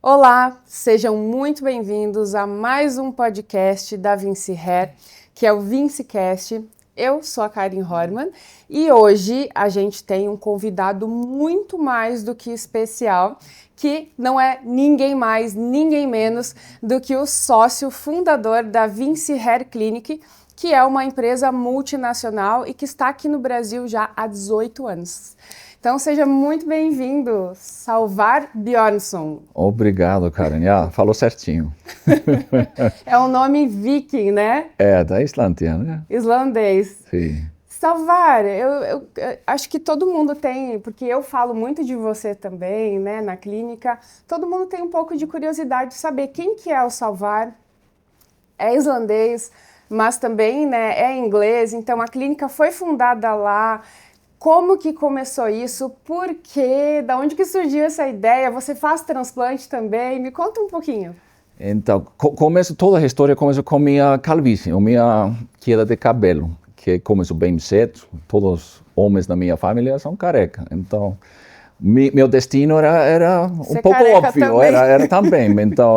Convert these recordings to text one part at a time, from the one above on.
Olá, sejam muito bem-vindos a mais um podcast da Vinci Hair, que é o VinciCast. Eu sou a Karen Horman e hoje a gente tem um convidado muito mais do que especial, que não é ninguém mais, ninguém menos do que o sócio fundador da Vinci Hair Clinic, que é uma empresa multinacional e que está aqui no Brasil já há 18 anos. Então, seja muito bem-vindo, Salvar Bjornsson. Obrigado, Karen. Falou certinho. É um nome viking, né? É, da Islândia, né? Islandês. Sim. Salvar, eu acho que todo mundo tem, porque eu falo muito de você também, né, na clínica, todo mundo tem um pouco de curiosidade de saber quem que é o Salvar. É islandês, mas também, né, é inglês, então a clínica foi fundada lá. Como que começou isso? Por quê? Da onde que surgiu essa ideia? Você faz transplante também? Me conta um pouquinho. Então, toda a história começou com minha calvície, a minha queda de cabelo, que começou bem cedo. Todos os homens da minha família são careca. Então, meu destino era um pouco óbvio, era também. Então,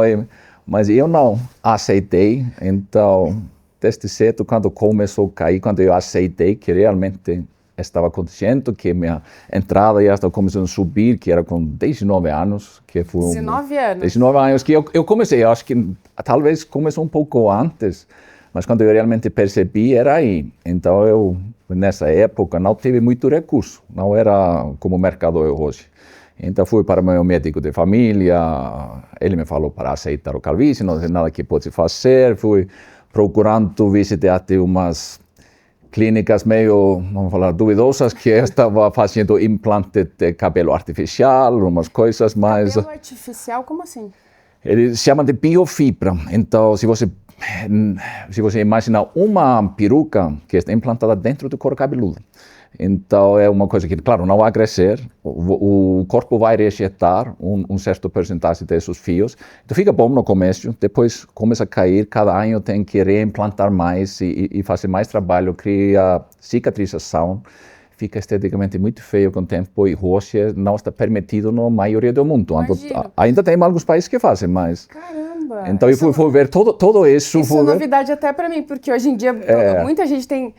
mas eu não aceitei. Então, desde cedo, quando começou a cair, quando eu aceitei que realmente estava acontecendo, que minha entrada já estava começando a subir, que era com 19 anos. Que foi 19 anos? 19 anos que eu comecei, acho que talvez começou um pouco antes, mas quando eu realmente percebi, era aí. Então eu, nessa época, não tive muito recurso, não era como o mercado é hoje. Então fui para meu médico de família, ele me falou para aceitar o calvície, não tem nada que pode fazer, fui procurando visitar até umas clínicas meio, vamos falar, duvidosas, que estava fazendo implante de cabelo artificial, umas coisas mais... Cabelo artificial, como assim? Eles chamam de biofibra. Então, se você imaginar uma peruca que está implantada dentro do couro cabeludo, então é uma coisa que, claro, não vai crescer, o corpo vai rejeitar um certo percentagem desses fios, então fica bom no começo, depois começa a cair, cada ano tem que reimplantar mais e fazer mais trabalho, cria cicatrização, fica esteticamente muito feio com o tempo e hoje não está permitido na maioria do mundo. Ainda tem alguns países que fazem, mas... Caramba! Então eu fui ver tudo isso. Isso é novidade até para mim, porque hoje em dia muita gente tem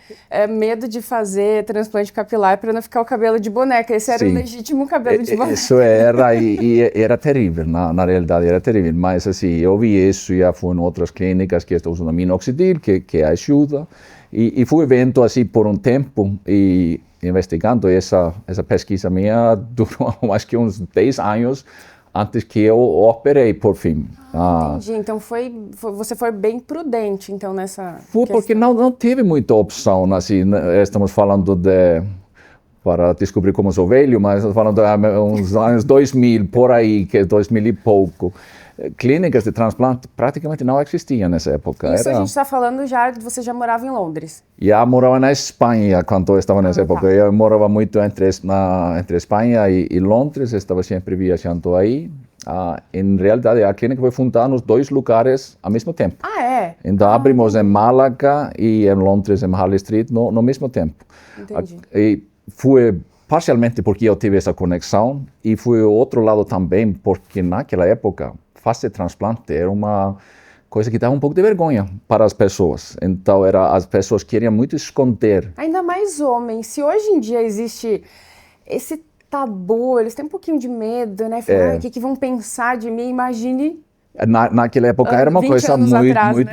medo de fazer transplante capilar para não ficar o cabelo de boneca. Esse era o legítimo cabelo de boneca. Isso era, e era terrível, na realidade era terrível. Mas assim, eu vi isso, já fui em outras clínicas que estão usando minoxidil, que ajuda. E fui vendo assim por um tempo e investigando essa pesquisa minha durou acho que uns 10 anos antes que eu operei por fim. Entendi, então você foi bem prudente então nessa Foi questão. porque não tive muita opção, assim, estamos falando para descobrir como sou velho, mas estamos falando de uns anos 2000, por aí, que é 2000 e pouco. Clínicas de transplante praticamente não existiam nessa época. Isso a gente está falando você já morava em Londres? Já morava na Espanha quando eu estava nessa época. Eu morava muito entre Espanha e Londres, estava sempre viajando aí. Em realidade, a clínica foi fundada nos dois lugares ao mesmo tempo. Ah, é? Então abrimos em Málaga e em Londres, em Harley Street, no mesmo tempo. Entendi. E fui parcialmente porque eu tive essa conexão e fui outro lado também porque naquela época fazer transplante era uma coisa que dava um pouco de vergonha para as pessoas. Então, as pessoas queriam muito esconder. Ainda mais homens. Se hoje em dia existe esse tabu, eles têm um pouquinho de medo, né? Falar, o que vão pensar de mim? Imagine... Naquela época era uma coisa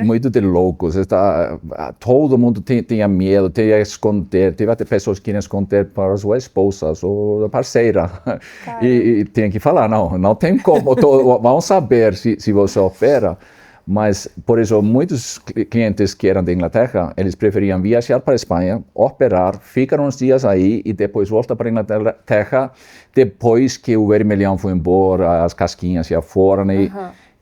muito de loucos. Todo mundo tinha medo, tinha que esconder. Teve até pessoas que queriam esconder para as suas esposas ou parceira. E tinha que falar, não tem como. Vão saber se você opera. Mas, por isso, muitos clientes que eram da Inglaterra, eles preferiam viajar para a Espanha, operar, ficar uns dias aí e depois voltar para a Inglaterra, depois que o vermelhão foi embora, as casquinhas já foram.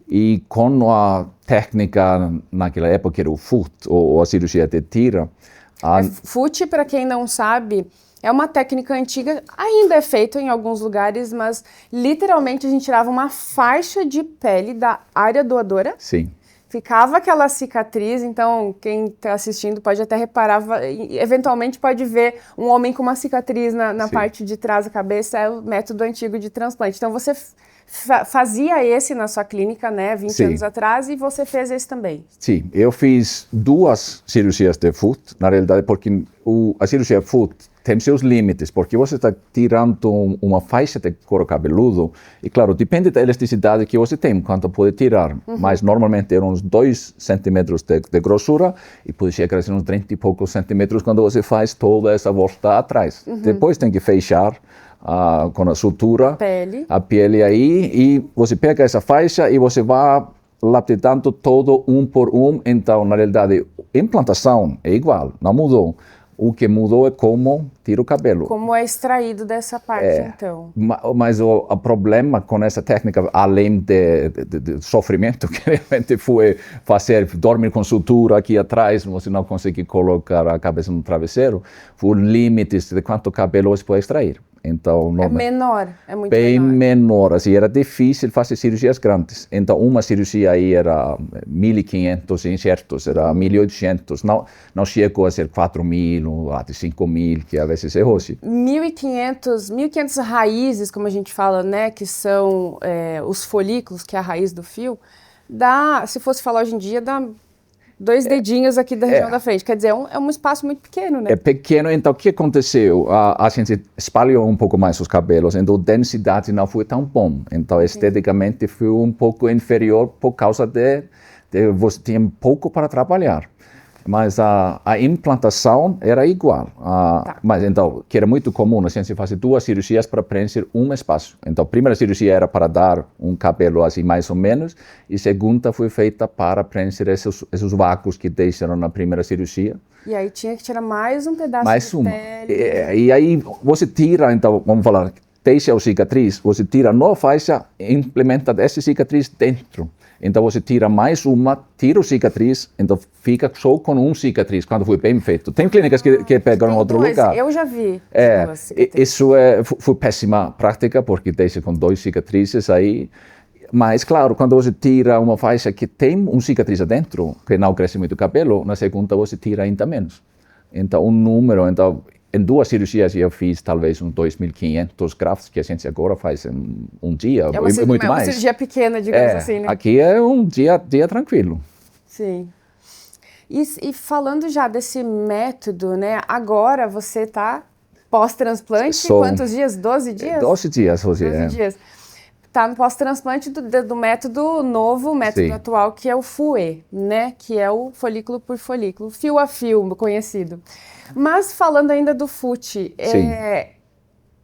E com a técnica naquela época, que era o FUT, ou a cirurgia de tira. FUT, para quem não sabe, é uma técnica antiga, ainda é feito em alguns lugares, mas literalmente a gente tirava uma faixa de pele da área doadora. Sim. ficava aquela cicatriz, então quem está assistindo pode até reparar, eventualmente pode ver um homem com uma cicatriz na parte de trás da cabeça, é o método antigo de transplante. Então você fazia esse na sua clínica, né, 20 anos atrás, e você fez esse também? Sim, eu fiz 2 cirurgias de foot, na realidade, porque a cirurgia foot tem seus limites, porque você está tirando uma faixa de couro cabeludo, e claro, depende da elasticidade que você tem, quanto pode tirar, mas normalmente eram uns 2 centímetros de grossura, e pode chegar a ser uns 30 e poucos centímetros quando você faz toda essa volta atrás. Depois tem que fechar com a sutura, a pele aí, e você pega essa faixa e você vai lapidando todo por então, na realidade, a implantação é igual, não mudou. O que mudou é como tira o cabelo. Como é extraído dessa parte, então. Mas o problema com essa técnica, além de sofrimento, que realmente foi dormir com sutura aqui atrás, você não conseguir colocar a cabeça no travesseiro, foi limites de quanto cabelo você pode extrair. Então, é menor, é muito bem menor. Assim, era difícil fazer cirurgias grandes. Então, uma cirurgia aí era 1.500 injertos, era 1.800. Não chegou a ser 4.000 ou até 5.000, que às vezes é hoje. 1.500 raízes, como a gente fala, né, que são os folículos, que é a raiz do fio, se fosse falar hoje em dia, dá 2 dedinhos aqui da região da frente. Quer dizer, é um espaço muito pequeno, né? É pequeno, então o que aconteceu? A gente espalhou um pouco mais os cabelos, então a densidade não foi tão bom. Então, esteticamente, foi um pouco inferior por causa de você tinha pouco para trabalhar. Mas a implantação era igual. Mas então, que era muito comum, a gente fazia 2 cirurgias para preencher um espaço. Então, a primeira cirurgia era para dar um cabelo assim mais ou menos, e a segunda foi feita para preencher esses vácuos que deixaram na primeira cirurgia. E aí tinha que tirar mais um pedaço de pele. E aí você tira, então, vamos falar, deixa a cicatriz, você tira a nova faixa e implementa essa cicatriz dentro. Então você tira mais tira a cicatriz, então fica só com uma cicatriz, quando foi bem feito. Tem clínicas que pegam em outro lugar. Eu já vi. Isso foi péssima prática, porque deixa com 2 cicatrizes aí. Mas, claro, quando você tira uma faixa que tem uma cicatriz dentro, que não cresce muito cabelo, na segunda você tira ainda menos. Então, em 2 cirurgias eu fiz talvez uns 2.500 grafts, que a gente agora faz em um dia, muito mais. É uma cirurgia pequena, digamos assim, né? Aqui é um dia tranquilo. Sim. E falando já desse método, né? Agora você está pós-transplante, quantos dias? 12 dias? 12 dias hoje. 12 dias. Está no pós-transplante do método novo, o método atual, que é o FUE, né? Que é o folículo por folículo, fio a fio, conhecido. Mas falando ainda do FUT,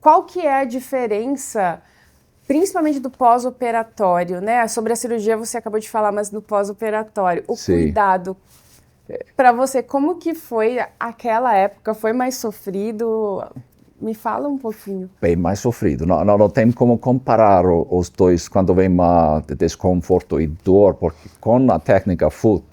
qual que é a diferença, principalmente do pós-operatório, né? Sobre a cirurgia você acabou de falar, mas do pós-operatório, o cuidado. Para você, como que foi aquela época? Foi mais sofrido? Me fala um pouquinho. Bem mais sofrido. Não tem como comparar os dois quando vem desconforto e dor, porque com a técnica FUT,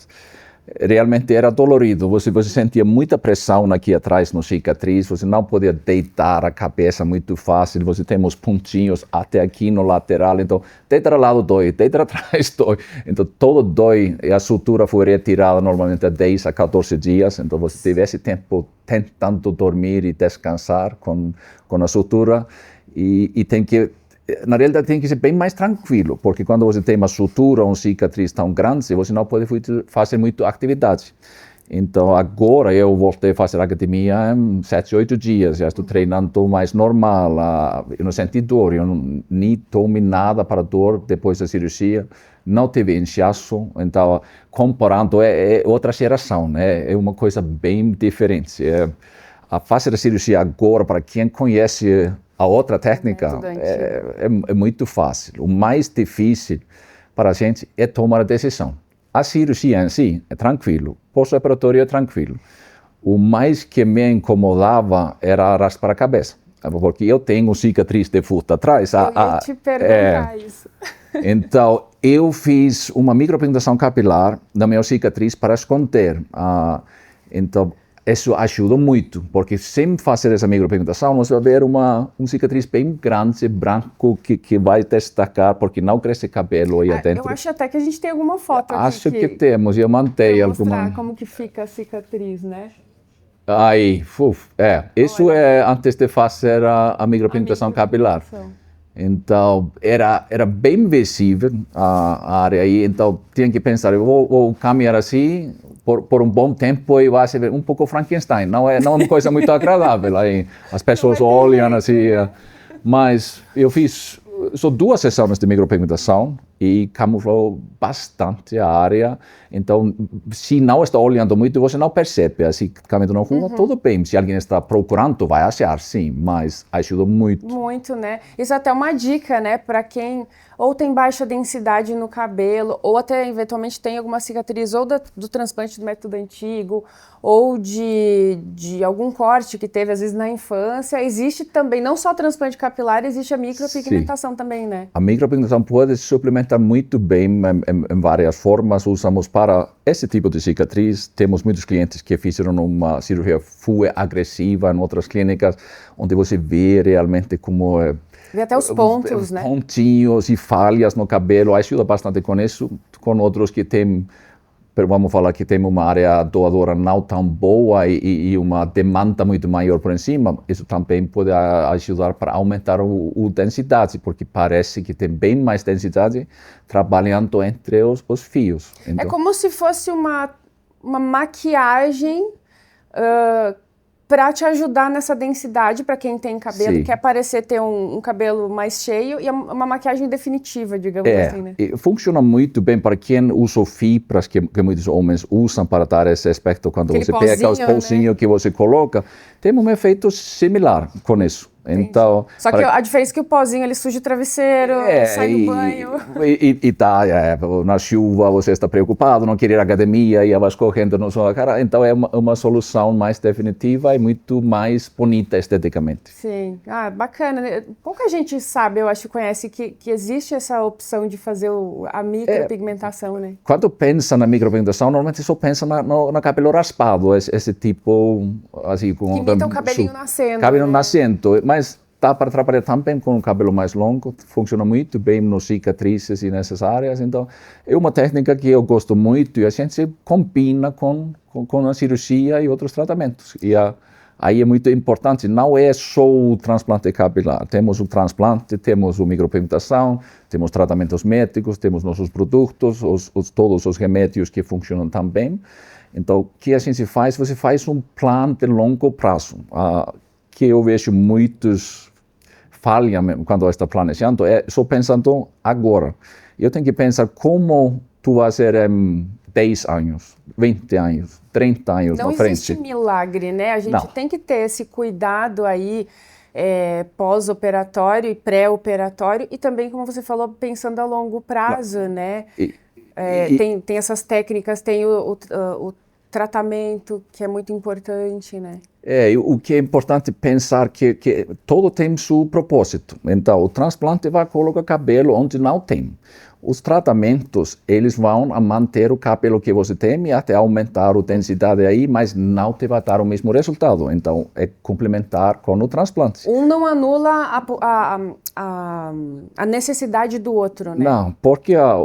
realmente era dolorido. Você sentia muita pressão aqui atrás no cicatriz, você não podia deitar a cabeça muito fácil, você tem os pontinhos até aqui no lateral, então deitar ao lado dói, deitar atrás dói, então todo dói, e a sutura foi retirada normalmente a 10 a 14 dias, então você teve esse tempo tentando dormir e descansar com a sutura, e tem que, na realidade, tem que ser bem mais tranquilo, porque quando você tem uma sutura ou uma cicatriz tão grande, você não pode fazer muita atividade. Então, agora eu voltei a fazer academia em 7, 8 dias, já estou treinando mais normal, eu não senti dor, eu nem tomei nada para dor depois da cirurgia, não tive inchaço, então, comparando, é outra geração, né? É uma coisa bem diferente. A fazer a cirurgia agora, para quem conhece a outra técnica, é muito fácil. O mais difícil para a gente é tomar a decisão. A cirurgia em si é tranquilo, pós-operatório é tranquilo. O mais que me incomodava era raspar a cabeça, porque eu tenho cicatriz de FUT atrás. Eu ia te perguntar isso. Então, eu fiz uma micropigmentação capilar na minha cicatriz para esconder. Então, isso ajuda muito, porque sem fazer essa micropigmentação, você vai ver uma cicatriz bem grande, branco, que vai destacar, porque não cresce cabelo aí dentro. Eu acho até que a gente tem alguma foto aqui. Acho que temos, eu mantei alguma. Mostrar como que fica a cicatriz, né? Aí, isso é antes de fazer a micropigmentação capilar. Então, era bem visível a área aí, então tinha que pensar, eu vou caminhar assim por um bom tempo e vai ser um pouco Frankenstein, não é uma coisa muito agradável, aí as pessoas olham assim, mas eu fiz só 2 sessões de micropigmentação e camuflou bastante a área, então se não está olhando muito, você não percebe, assim, caminhando na rua, tudo bem, se alguém está procurando, vai achar, sim, mas ajuda muito. Muito, né? Isso é até uma dica, né, para quem ou tem baixa densidade no cabelo, ou até eventualmente tem alguma cicatriz ou do transplante do método antigo, ou de algum corte que teve, às vezes, na infância. Existe também, não só transplante capilar, existe a micropigmentação também, né? A micropigmentação pode suplementar muito bem em várias formas. Usamos para esse tipo de cicatriz. Temos muitos clientes que fizeram uma cirurgia full agressiva em outras clínicas, onde você vê realmente como vê até os pontos, né? Pontinhos e falhas no cabelo, ajuda bastante com isso. Com outros que tem, vamos falar que tem uma área doadora não tão boa e uma demanda muito maior por cima, isso também pode ajudar para aumentar a densidade, porque parece que tem bem mais densidade trabalhando entre os fios. Então, é como se fosse uma maquiagem para te ajudar nessa densidade, para quem tem cabelo, quer parecer ter um cabelo mais cheio, e é uma maquiagem definitiva, digamos assim, né? Funciona muito bem para quem usa fibras que muitos homens usam para dar esse aspecto, quando você pega os pozinhos, né, que você coloca, tem um efeito similar com isso. Então, só que a diferença é que o pozinho ele suja o travesseiro, sai do banho. Na chuva você está preocupado, não quer ir à academia e vai escorrendo na sua cara. Então é uma solução mais definitiva e muito mais bonita esteticamente. Sim, bacana. Pouca gente sabe, eu acho, conhece que existe essa opção de fazer a micropigmentação, né? Quando pensa na micropigmentação, normalmente só pensa no cabelo raspado, esse tipo assim, com que imita o cabelinho nascendo. Cabelo nascendo, mas dá para trabalhar também com o cabelo mais longo, funciona muito bem nos cicatrizes e nessas áreas, então é uma técnica que eu gosto muito e a gente combina com a cirurgia e outros tratamentos. E aí é muito importante, não é só o transplante capilar, temos o transplante, temos a micropigmentação, temos tratamentos médicos, temos nossos produtos, todos os remédios que funcionam também. Então, o que a gente faz? Você faz um plano de longo prazo, que eu vejo muitos falham quando está planejando, só pensando agora. Eu tenho que pensar como tu vai ser em 10 anos, 20 anos, 30 anos na frente. Não existe milagre, né? A gente tem que ter esse cuidado aí, pós-operatório e pré-operatório, e também, como você falou, pensando a longo prazo, né? Tem essas técnicas, tem o tratamento, que é muito importante, né? O que é importante pensar que todo tem seu propósito. Então, o transplante vai colocar cabelo onde não tem. Os tratamentos, eles vão manter o cabelo que você tem e até aumentar a densidade aí, mas não te vai dar o mesmo resultado. Então, é complementar com o transplante. Um não anula a necessidade do outro, né? Não, porque a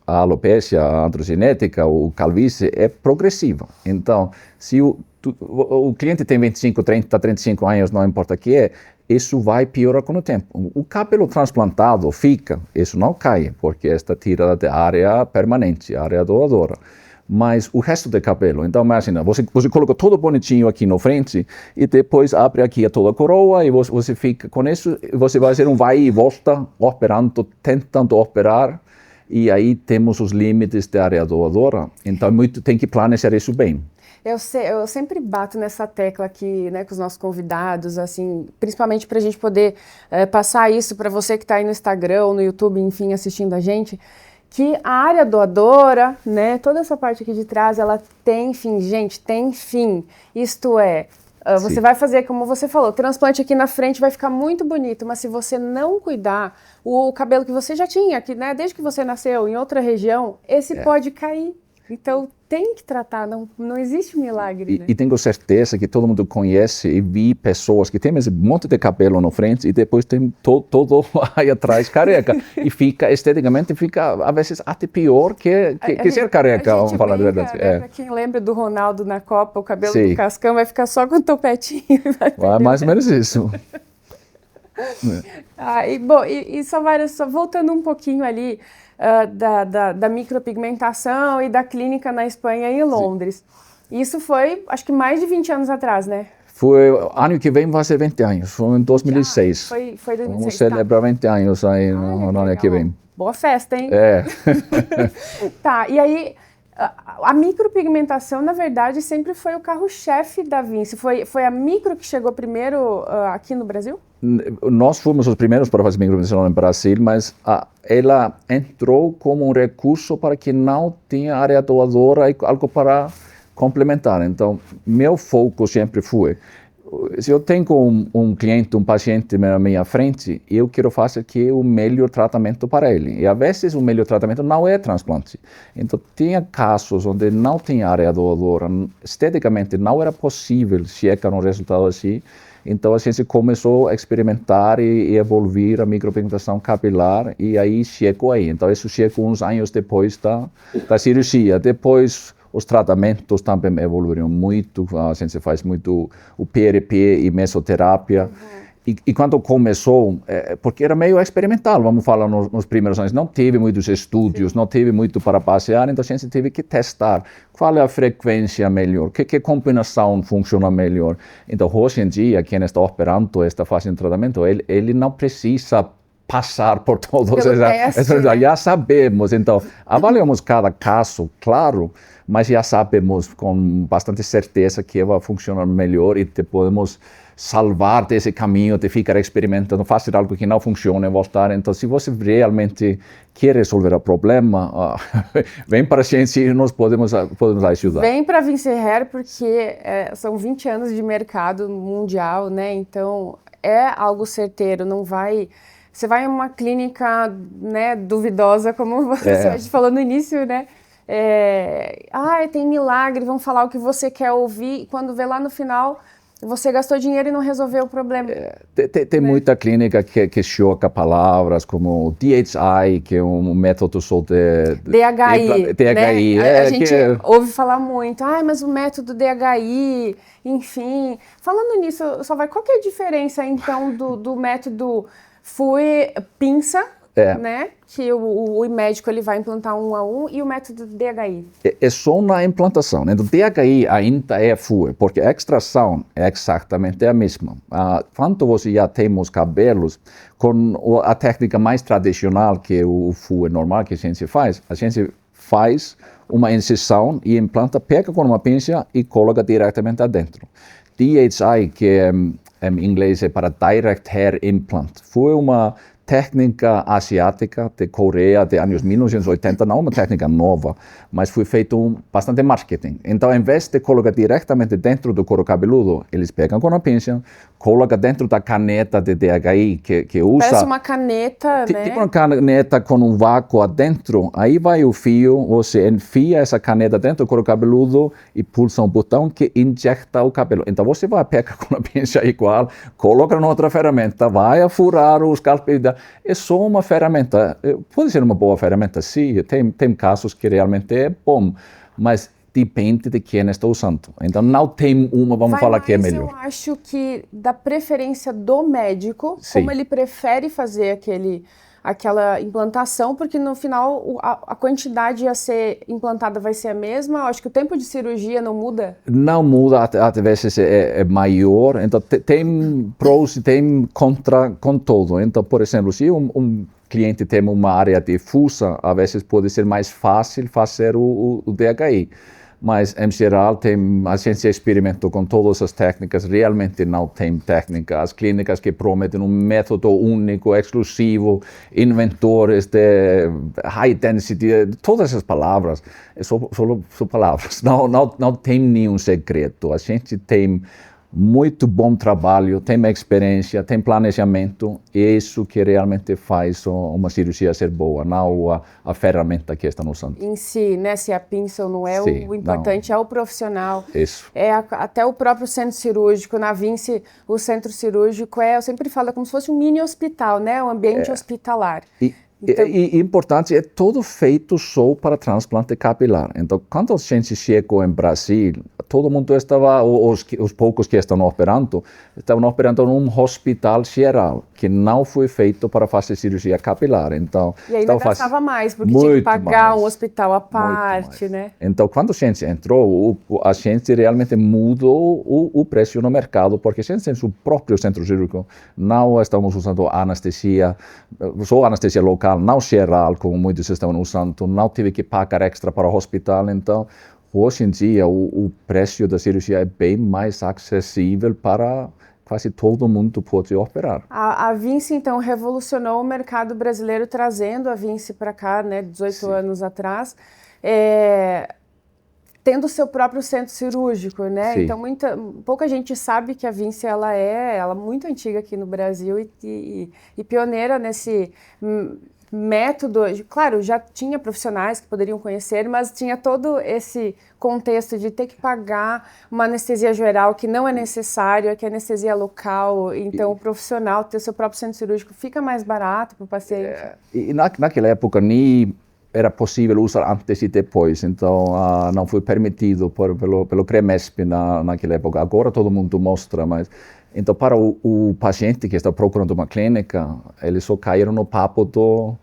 alopecia, a androgenética, o calvície é progressiva. Então, se o cliente tem 25, 30, 35 anos, não importa o que isso vai piorar com o tempo. O cabelo transplantado fica, isso não cai, porque está tirada da área permanente, área doadora. Mas o resto do cabelo, então imagina, você coloca tudo bonitinho aqui na frente e depois abre aqui toda a coroa e você fica com isso, você vai fazer um vai e volta, operando, tentando operar, e aí temos os limites da área doadora, então tem que planejar isso bem. Eu sempre bato nessa tecla aqui, né, com os nossos convidados, assim, principalmente para a gente poder passar isso para você que está aí no Instagram ou no YouTube, enfim, assistindo a gente, que a área doadora, né, toda essa parte aqui de trás, ela tem fim, gente, tem fim. Isto é, você vai fazer, como você falou, transplante aqui na frente vai ficar muito bonito, mas se você não cuidar, o cabelo que você já tinha, que, né, desde que você nasceu em outra região, esse pode cair. Então, tem que tratar, não existe milagre. Né? E tenho certeza que todo mundo conhece e vi pessoas que têm esse monte de cabelo na frente e depois tem todo aí atrás careca. E fica, esteticamente, às vezes até pior que ser careca, vamos falar a verdade. Né? Pra quem lembra do Ronaldo na Copa, o cabelo do Cascão vai ficar só com o topetinho. Vai mais ou menos isso. Só voltando um pouquinho ali da micropigmentação e da clínica na Espanha e em Londres. Sim. Isso foi, acho que mais de 20 anos atrás, né? Foi, ano que vem vai ser 20 anos, foi em 2006. Foi 2006. Vamos celebrar 20 anos aí no ano que vem. Boa festa, hein? É. Tá, e aí... A micropigmentação, na verdade, sempre foi o carro-chefe da Vinci. Foi a micro que chegou primeiro aqui no Brasil? Nós fomos os primeiros para fazer micropigmentação no Brasil, mas ela entrou como um recurso para que não tinha área doadora e algo para complementar. Então, meu foco sempre foi, se eu tenho um cliente, um paciente na minha frente, eu quero fazer o melhor tratamento para ele. E às vezes o melhor tratamento não é transplante. Então tinha casos onde não tinha área doadora, esteticamente não era possível chegar um resultado assim. Então a gente começou a experimentar e evoluir a micropigmentação capilar e aí chegou aí. Então isso chegou uns anos depois da cirurgia. Depois os tratamentos também evoluíram muito, a gente faz muito o PRP e mesoterapia. E quando começou, porque era meio experimental, vamos falar nos primeiros anos, não teve muitos estudos, não teve muito para basear, então a gente teve que testar qual é a frequência melhor, que combinação funciona melhor. Então hoje em dia, quem está operando, está fazendo tratamento, ele não precisa passar por todos já sabemos, então avaliamos cada caso, claro, mas já sabemos com bastante certeza que vai funcionar melhor e te podemos salvar desse caminho de ficar experimentando, fazer algo que não funciona e voltar. Então, se você realmente quer resolver o problema, vem para a gente e nós podemos ajudar. Vem para a Vinci Hair porque são 20 anos de mercado mundial, né? Então, é algo certeiro, não vai... Você vai em uma clínica, né, duvidosa, como você falou no início, né? Tem milagre, vão falar o que você quer ouvir, e quando vê lá no final, você gastou dinheiro e não resolveu o problema. Tem muita clínica que choca palavras como DHI, que é um método só de... DHI, né? A gente ouve falar muito, mas o método DHI, enfim. Falando nisso, qual que é a diferença, então, do método pinça, né? Que o médico ele vai implantar 1 a 1 e o método DHI. É só na implantação. Então, DHI ainda é FUE, porque a extração é exatamente a mesma. Quando você já tem os cabelos, com a técnica mais tradicional, que é o FUE normal que a gente faz uma incisão e implanta, pega com uma pinça e coloca diretamente adentro. DHI, que em inglês é para Direct Hair Implant, foi uma técnica asiática de Coreia de anos 1980, não uma técnica nova, mas foi feito bastante marketing. Então, em vez de colocar diretamente dentro do couro cabeludo, eles pegam com a pinça, colocam dentro da caneta de DHI que usa... Parece uma caneta, né? Tipo uma caneta com um vácuo adentro, aí vai o fio, você enfia essa caneta dentro do couro cabeludo e pulsa um botão que injecta o cabelo. Então, você vai pegar com a pinça igual, coloca em outra ferramenta, vai furar os cabelos. É só uma ferramenta, pode ser uma boa ferramenta, sim, tem casos que realmente é bom, mas depende de quem está usando. Então não tem uma, falar que é melhor. Eu acho que da preferência do médico, como ele prefere fazer aquela implantação, porque no final a quantidade a ser implantada vai ser a mesma. Eu acho que o tempo de cirurgia não muda? Não muda, às vezes é maior. Então tem prós e tem contra com todo. Então, por exemplo, se um cliente tem uma área difusa, às vezes pode ser mais fácil fazer o DHI. Mas, em geral, a gente experimentou com todas as técnicas, realmente não tem técnica. As clínicas que prometem um método único, exclusivo, inventores de high density, todas essas palavras, são palavras, não tem nenhum segredo. A gente tem muito bom trabalho, tem experiência, tem planejamento, e isso que realmente faz uma cirurgia ser boa, não a ferramenta que estão usando. Em si, né? Se a pinça não é, Sim, o importante não. É o profissional. Isso. Até o próprio centro cirúrgico, na Vinci, o centro cirúrgico eu sempre falo, como se fosse um mini hospital, né? Um ambiente hospitalar. Então, e importante, é tudo feito só para transplante capilar. Então, quando a gente chegou em Brasil, todo mundo estava, os poucos que estão operando, estavam operando num hospital geral, que não foi feito para fazer cirurgia capilar. Então, e ainda gastava mais, porque tinha que pagar um hospital à parte, né? Então, quando a gente entrou, a gente realmente mudou o preço no mercado, porque a gente tem o próprio centro cirúrgico, não estamos usando anestesia, só anestesia local, não geral, como muitos estão usando, não tive que pagar extra para o hospital. Então, hoje em dia, o preço da cirurgia é bem mais acessível para quase todo mundo pode operar. A Vinci, então, revolucionou o mercado brasileiro, trazendo a Vinci para cá, né, 18 anos atrás, tendo seu próprio centro cirúrgico, né? Sim. Então, pouca gente sabe que a Vinci ela é muito antiga aqui no Brasil e pioneira nesse método. Claro, já tinha profissionais que poderiam conhecer, mas tinha todo esse contexto de ter que pagar uma anestesia geral que não é necessário, que é anestesia local. Então, o profissional ter seu próprio centro cirúrgico fica mais barato para o paciente. E naquela época nem era possível usar antes e depois, então não foi permitido pelo CREMESP naquela época. Agora todo mundo mostra, mas então para o paciente que está procurando uma clínica, eles só caíram no papo do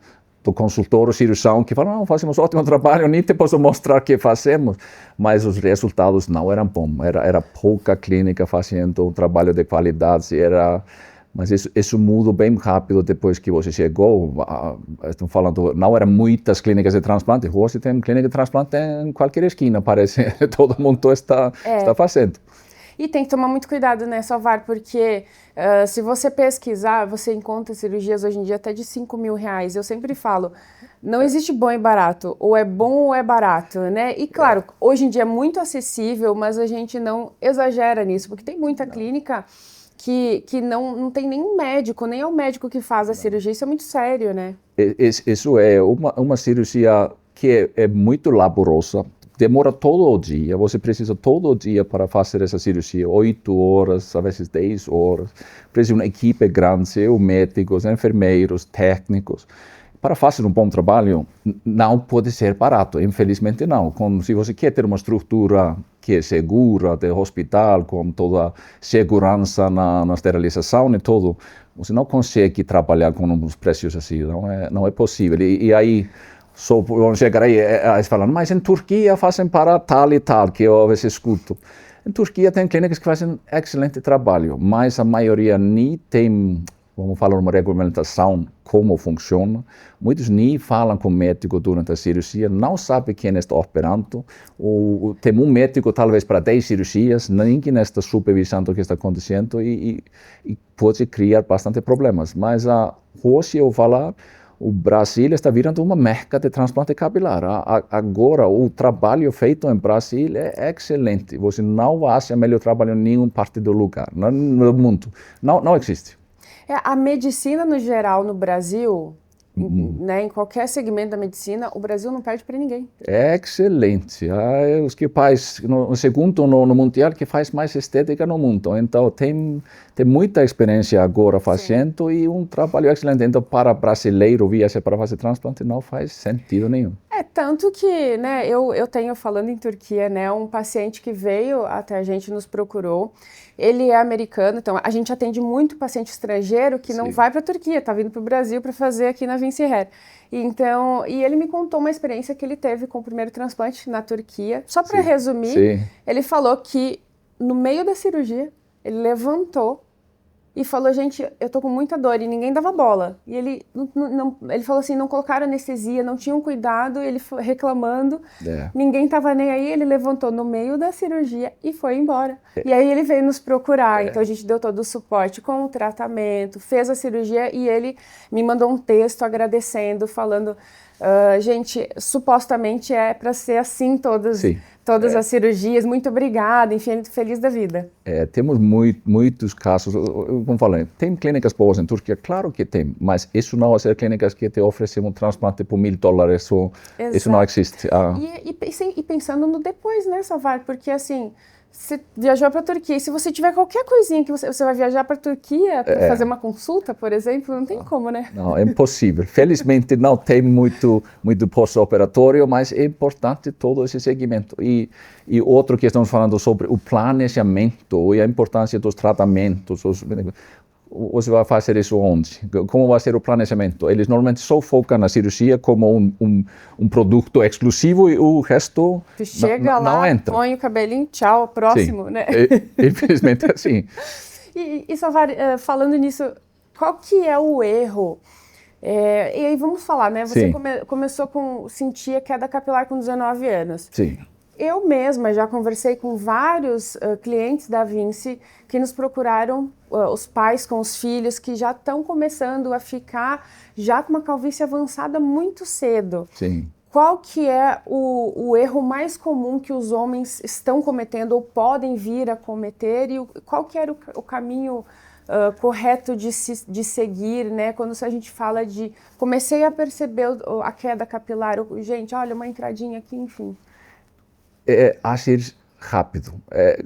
consultor ou cirurgião que fala, não, fazemos ótimo trabalho, nem te posso mostrar o que fazemos, mas os resultados não eram bons, era pouca clínica fazendo um trabalho de qualidade, mas isso mudou bem rápido depois que você chegou. Estão falando, não eram muitas clínicas de transplante, hoje tem clínica de transplante em qualquer esquina, parece, todo mundo está fazendo. E tem que tomar muito cuidado, né, Salvar, porque se você pesquisar, você encontra cirurgias hoje em dia até de R$5.000. Eu sempre falo, não existe bom e barato, ou é bom ou é barato, né? E claro, hoje em dia é muito acessível, mas a gente não exagera nisso, porque tem muita clínica que não tem nenhum médico, nem é o médico que faz a cirurgia, isso é muito sério, né? Isso é uma cirurgia que é muito laborosa, demora todo o dia, você precisa todo dia para fazer essa cirurgia, 8 horas, às vezes 10 horas, precisa de uma equipe grande, médicos, enfermeiros, técnicos. Para fazer um bom trabalho, não pode ser barato, infelizmente não. Se você quer ter uma estrutura que é segura, de hospital, com toda a segurança na esterilização e tudo, você não consegue trabalhar com uns preços assim, não é possível. E aí, só vão chegar aí falando, mas em Turquia fazem para tal e tal, que eu às vezes escuto. Em Turquia tem clínicas que fazem excelente trabalho, mas a maioria nem tem, vamos falar, uma regulamentação, como funciona. Muitos nem falam com o médico durante a cirurgia, não sabem quem está operando. Tem um médico, talvez, para 10 cirurgias, ninguém está supervisando o que está acontecendo e pode criar bastante problemas. Mas hoje eu falar, o Brasil está virando uma meca de transplante capilar. Agora, o trabalho feito em Brasil é excelente. Você não acha melhor trabalho em nenhuma parte do lugar, no mundo. Não existe. A medicina, no geral, no Brasil, né, em qualquer segmento da medicina, o Brasil não perde para ninguém. É excelente. Os que faz, no segundo no mundial, que faz mais estética no mundo. Então, tem muita experiência agora fazendo. Sim. E um trabalho excelente. Então, para brasileiro viajar para fazer transplante não faz sentido nenhum. Tanto que, né, eu tenho, falando em Turquia, né, um paciente que veio até a gente, nos procurou. Ele é americano, então a gente atende muito paciente estrangeiro que não vai para a Turquia, está vindo para o Brasil para fazer aqui na Vinci Hair. Então, e ele me contou uma experiência que ele teve com o primeiro transplante na Turquia. Só para resumir, ele falou que no meio da cirurgia, ele levantou e falou, gente, eu tô com muita dor, e ninguém dava bola. E ele falou assim, não colocaram anestesia, não tinham cuidado, ele foi reclamando, ninguém tava nem aí, ele levantou no meio da cirurgia e foi embora. E aí ele veio nos procurar, então a gente deu todo o suporte com o tratamento, fez a cirurgia e ele me mandou um texto agradecendo, falando, Gente, supostamente é para ser assim todas as cirurgias. Muito obrigada, enfim, feliz da vida. Temos muitos casos, como falei, tem clínicas boas em Turquia, claro que tem, mas isso não é clínicas que te oferecem um transplante por $1.000, isso não existe. E pensando no depois, né, Salvar, porque assim, você viajou para a Turquia, e se você tiver qualquer coisinha que você vai viajar para a Turquia para fazer uma consulta, por exemplo, não tem como, né? Não, é impossível. Felizmente não tem muito pós-operatório, mas é importante todo esse segmento. E outro que estamos falando sobre o planejamento e a importância dos tratamentos. Você vai fazer isso onde? Como vai ser o planejamento? Eles normalmente só focam na cirurgia como um produto exclusivo e o resto chega não lá, entra. Põe o cabelinho, tchau, próximo, né? Infelizmente é assim. E Salvar, falando nisso, qual que é o erro? E aí vamos falar, né? Você começou com sentir a queda capilar com 19 anos. Sim. Eu mesma já conversei com vários clientes da Vinci que nos procuraram, os pais com os filhos, que já estão começando a ficar já com uma calvície avançada muito cedo. Sim. Qual que é o erro mais comum que os homens estão cometendo ou podem vir a cometer e qual que era o caminho correto de seguir, né? Quando a gente fala de... Comecei a perceber a queda capilar, gente, olha, uma entradinha aqui, enfim. Agir rápido.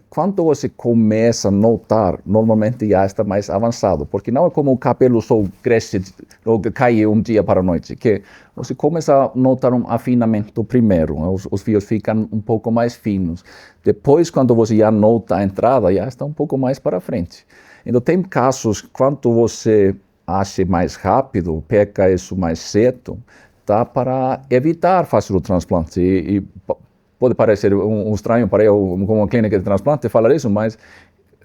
Quando você começa a notar, normalmente já está mais avançado, porque não é como o cabelo só cresce ou cai um dia para a noite, que você começa a notar um afinamento primeiro, os fios ficam um pouco mais finos. Depois, quando você já nota a entrada, já está um pouco mais para frente. Então, tem casos, quando você age mais rápido, pega isso mais cedo, dá para evitar fazer o transplante. E pode parecer estranho para eu, como uma clínica de transplante, falar isso, mas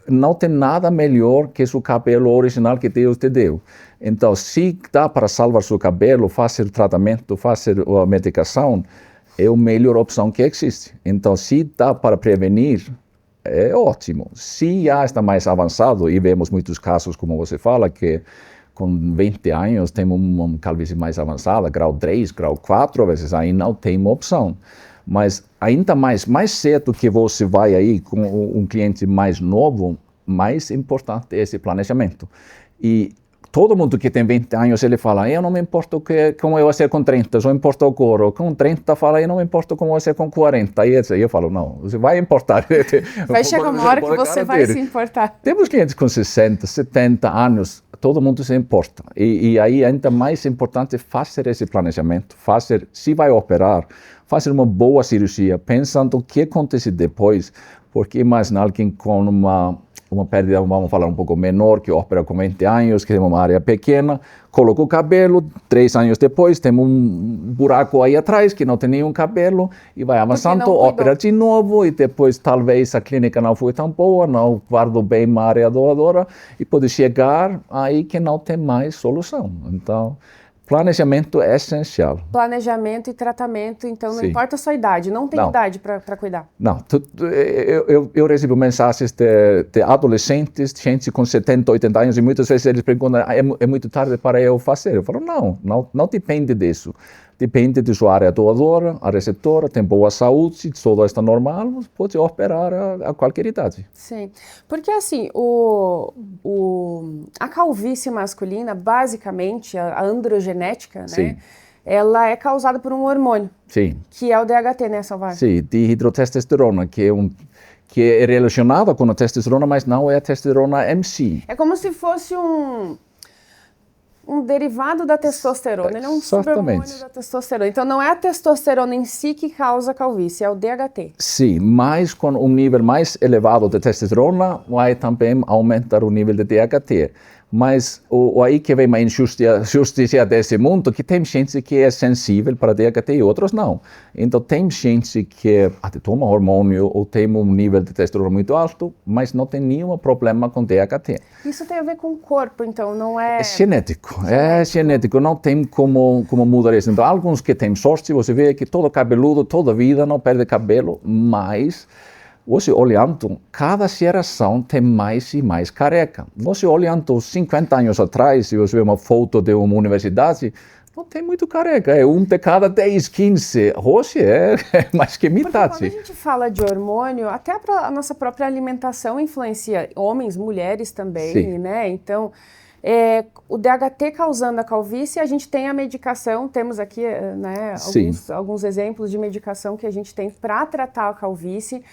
não tem nada melhor que o cabelo original que Deus te deu. Então, se dá para salvar seu cabelo, fazer o tratamento, fazer a medicação, é a melhor opção que existe. Então, se dá para prevenir, é ótimo. Se já está mais avançado, e vemos muitos casos, como você fala, que com 20 anos tem uma calvície mais avançada, grau 3, grau 4, às vezes aí não tem uma opção. Mas ainda mais cedo que você vai aí com um cliente mais novo, mais importante é esse planejamento. E todo mundo que tem 20 anos, ele fala, eu não me importo como eu vou ser com 30, só importa o coro. Com 30 fala, eu não me importo como eu vou ser com 40. E eu falo, não, você vai importar. Vai chegar uma hora que você vai se importar. Temos clientes com 60, 70 anos, todo mundo se importa. E aí ainda mais importante fazer esse planejamento, se vai operar, fazer uma boa cirurgia, pensando o que acontece depois, porque imagina alguém com uma pérdida, vamos falar, um pouco menor, que opera com 20 anos, que tem uma área pequena, coloca o cabelo, 3 anos depois tem um buraco aí atrás que não tem nenhum cabelo, e vai avançando, opera de novo, e depois talvez a clínica não foi tão boa, não guardou bem uma área doadora, e pode chegar aí que não tem mais solução. Então, planejamento é essencial. Planejamento e tratamento, então não importa a sua idade, não tem idade para cuidar. Não, eu recebo mensagens de adolescentes, gente com 70, 80 anos, e muitas vezes eles perguntam, é muito tarde para eu fazer? Eu falo, não depende disso. Depende de sua área doadora, a receptora, tem boa saúde, se tudo está normal, pode operar a qualquer idade. Sim, porque assim, a calvície masculina, basicamente, a androgenética, né, ela é causada por um hormônio, que é o DHT, né, Salvar? Sim, dihidrotestosterona, que é relacionada com a testosterona, mas não é a testosterona em si. É como se fosse um derivado da testosterona, ele é um subormônio da testosterona. Então não é a testosterona em si que causa calvície, é o DHT. Sim, mas com um nível mais elevado de testosterona, vai também aumentar o nível de DHT. Mas aí que vem uma injustiça desse mundo, que tem gente que é sensível para DHT e outros não. Então tem gente que toma hormônio ou tem um nível de testosterona muito alto, mas não tem nenhum problema com DHT. Isso tem a ver com o corpo, então, não é... É genético, não tem como mudar isso. Então, alguns que têm sorte, você vê que todo cabeludo, toda a vida, não perde cabelo, mas... Você olhando, cada geração tem mais e mais careca. Você olhando 50 anos atrás, se você vê uma foto de uma universidade, Não tem muito careca, é 1 de cada 10, 15. Hoje é mais que metade. Porque quando a gente fala de hormônio, até a nossa própria alimentação influencia homens, mulheres também, Sim. né? Então, o DHT causando a calvície, a gente tem a medicação, temos aqui, né, alguns exemplos de medicação que a gente tem para tratar a calvície.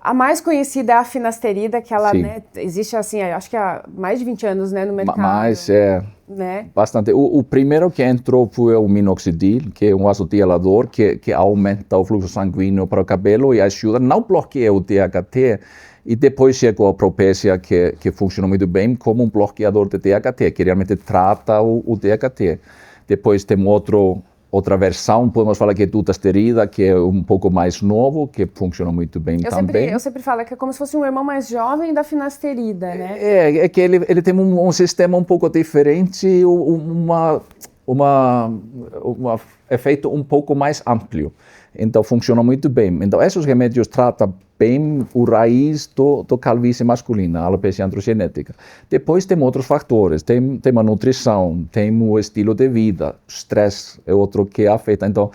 A mais conhecida é a finasterida, que ela, né, existe assim, acho que há mais de 20 anos, né, no mercado. Mas né? Bastante. O primeiro que entrou foi o minoxidil, que é um vasodilatador que aumenta o fluxo sanguíneo para o cabelo e ajuda, não bloqueia o DHT. E depois chegou a Propecia, que funciona muito bem como um bloqueador de DHT, que realmente trata o DHT. Depois tem outra versão, podemos falar que é dutasterida, que é um pouco mais novo, que funciona muito bem também. Eu sempre falo que é como se fosse um irmão mais jovem da finasterida, né? É que ele tem um sistema um pouco diferente, efeito um pouco mais amplo. Então, funciona muito bem. Então, esses remédios tratam bem o raiz do calvície masculina, a alopecia androgenética. Depois tem outros fatores, tem a nutrição, tem o estilo de vida, o estresse é outro que afeta. Então,